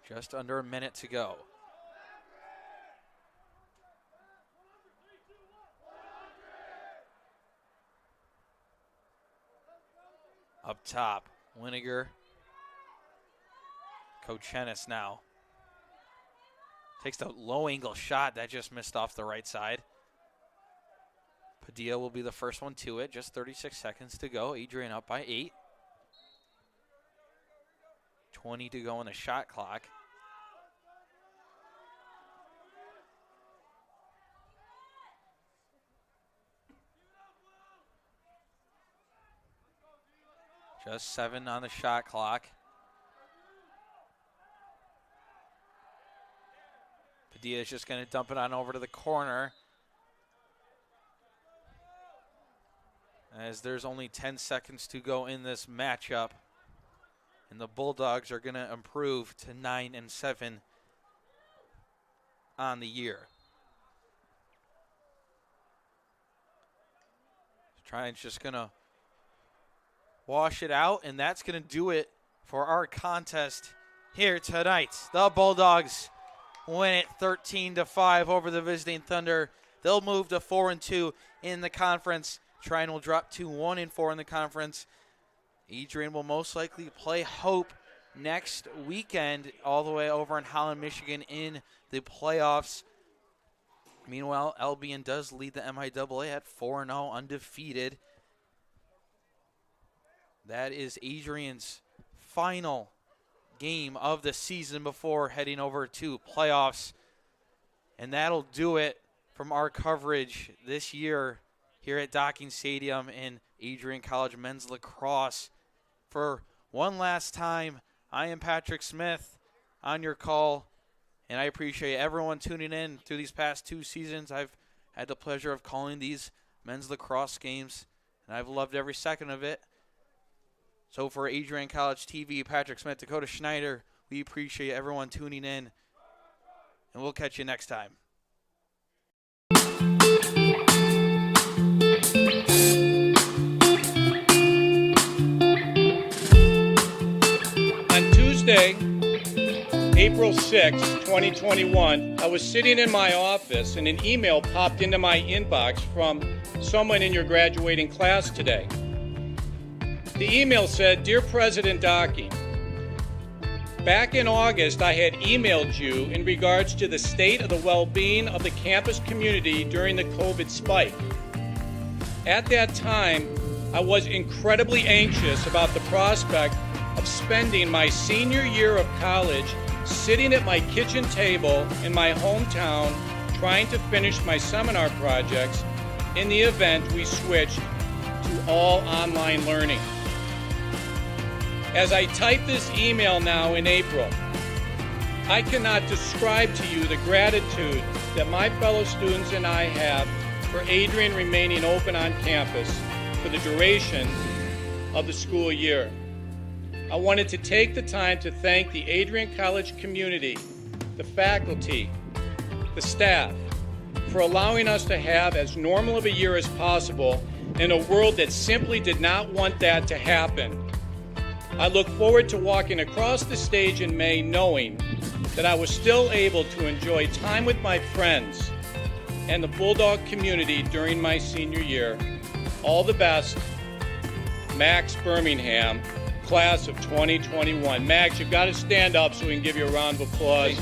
Just under a minute to go. Up top, Winiger. Kochenis now. Takes the low angle shot that just missed off the right side. Padilla will be the first one to it. Just 36 seconds to go. Adrian up by 8. 20 to go on the shot clock. Just 7 on the shot clock. Padilla is just going to dump it on over to the corner. As there's only 10 seconds to go in this matchup. And the Bulldogs are going to improve to 9-7 on the year. Trine's just going to wash it out, and that's going to do it for our contest here tonight. The Bulldogs win it 13-5 over the visiting Thunder. They'll move to 4-2 in the conference. Trine will drop to 1-4 in the conference. Adrian will most likely play Hope next weekend all the way over in Holland, Michigan in the playoffs. Meanwhile, Albion does lead the MIAA at 4-0 undefeated. That is Adrian's final game of the season before heading over to playoffs. And that'll do it from our coverage this year here at Docking Stadium in Adrian College men's lacrosse. For one last time, I am Patrick Smith on your call, and I appreciate everyone tuning in through these past 2 seasons. I've had the pleasure of calling these men's lacrosse games, and I've loved every second of it. So for Adrian College TV, Patrick Smith, Dakota Schneider, we appreciate everyone tuning in, and we'll catch you next time. Tuesday, April 6, 2021, I was sitting in my office and an email popped into my inbox from someone in your graduating class today. The email said, "Dear President Docking, back in August, I had emailed you in regards to the state of the well-being of the campus community during the COVID spike. At that time, I was incredibly anxious about the prospect of spending my senior year of college sitting at my kitchen table in my hometown trying to finish my seminar projects in the event we switched to all online learning. As I type this email now in April, I cannot describe to you the gratitude that my fellow students and I have for Adrian remaining open on campus for the duration of the school year. I wanted to take the time to thank the Adrian College community, the faculty, the staff, for allowing us to have as normal of a year as possible in a world that simply did not want that to happen. I look forward to walking across the stage in May knowing that I was still able to enjoy time with my friends and the Bulldog community during my senior year. All the best, Max Birmingham, class of 2021. Max, you've got to stand up so we can give you a round of applause.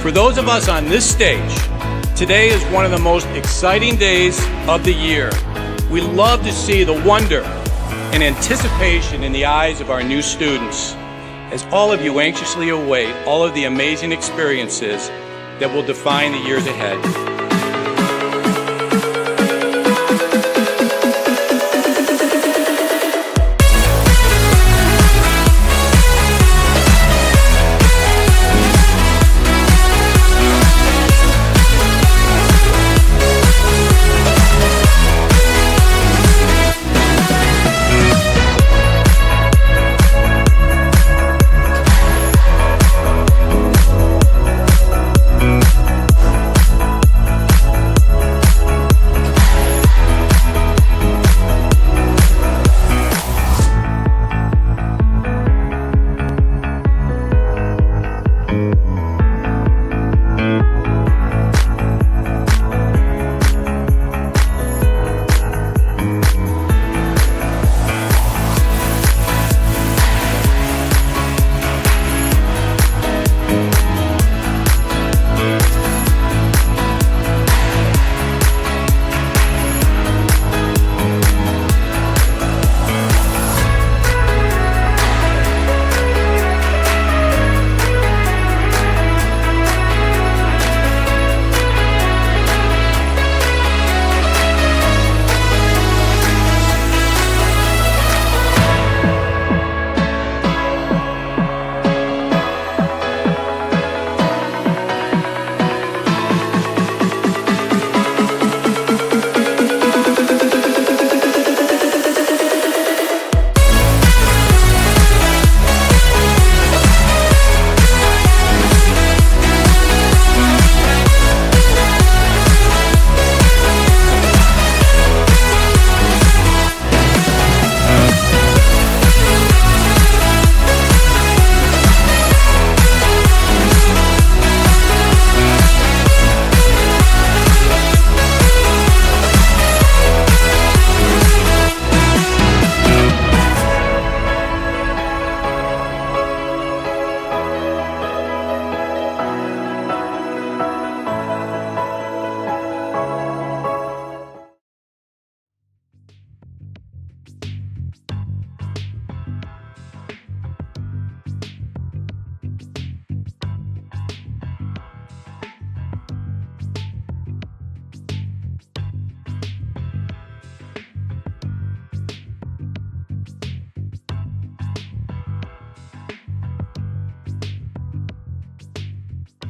For those of us on this stage, today is one of the most exciting days of the year. We love to see the wonder and anticipation in the eyes of our new students as all of you anxiously await all of the amazing experiences that will define the years ahead.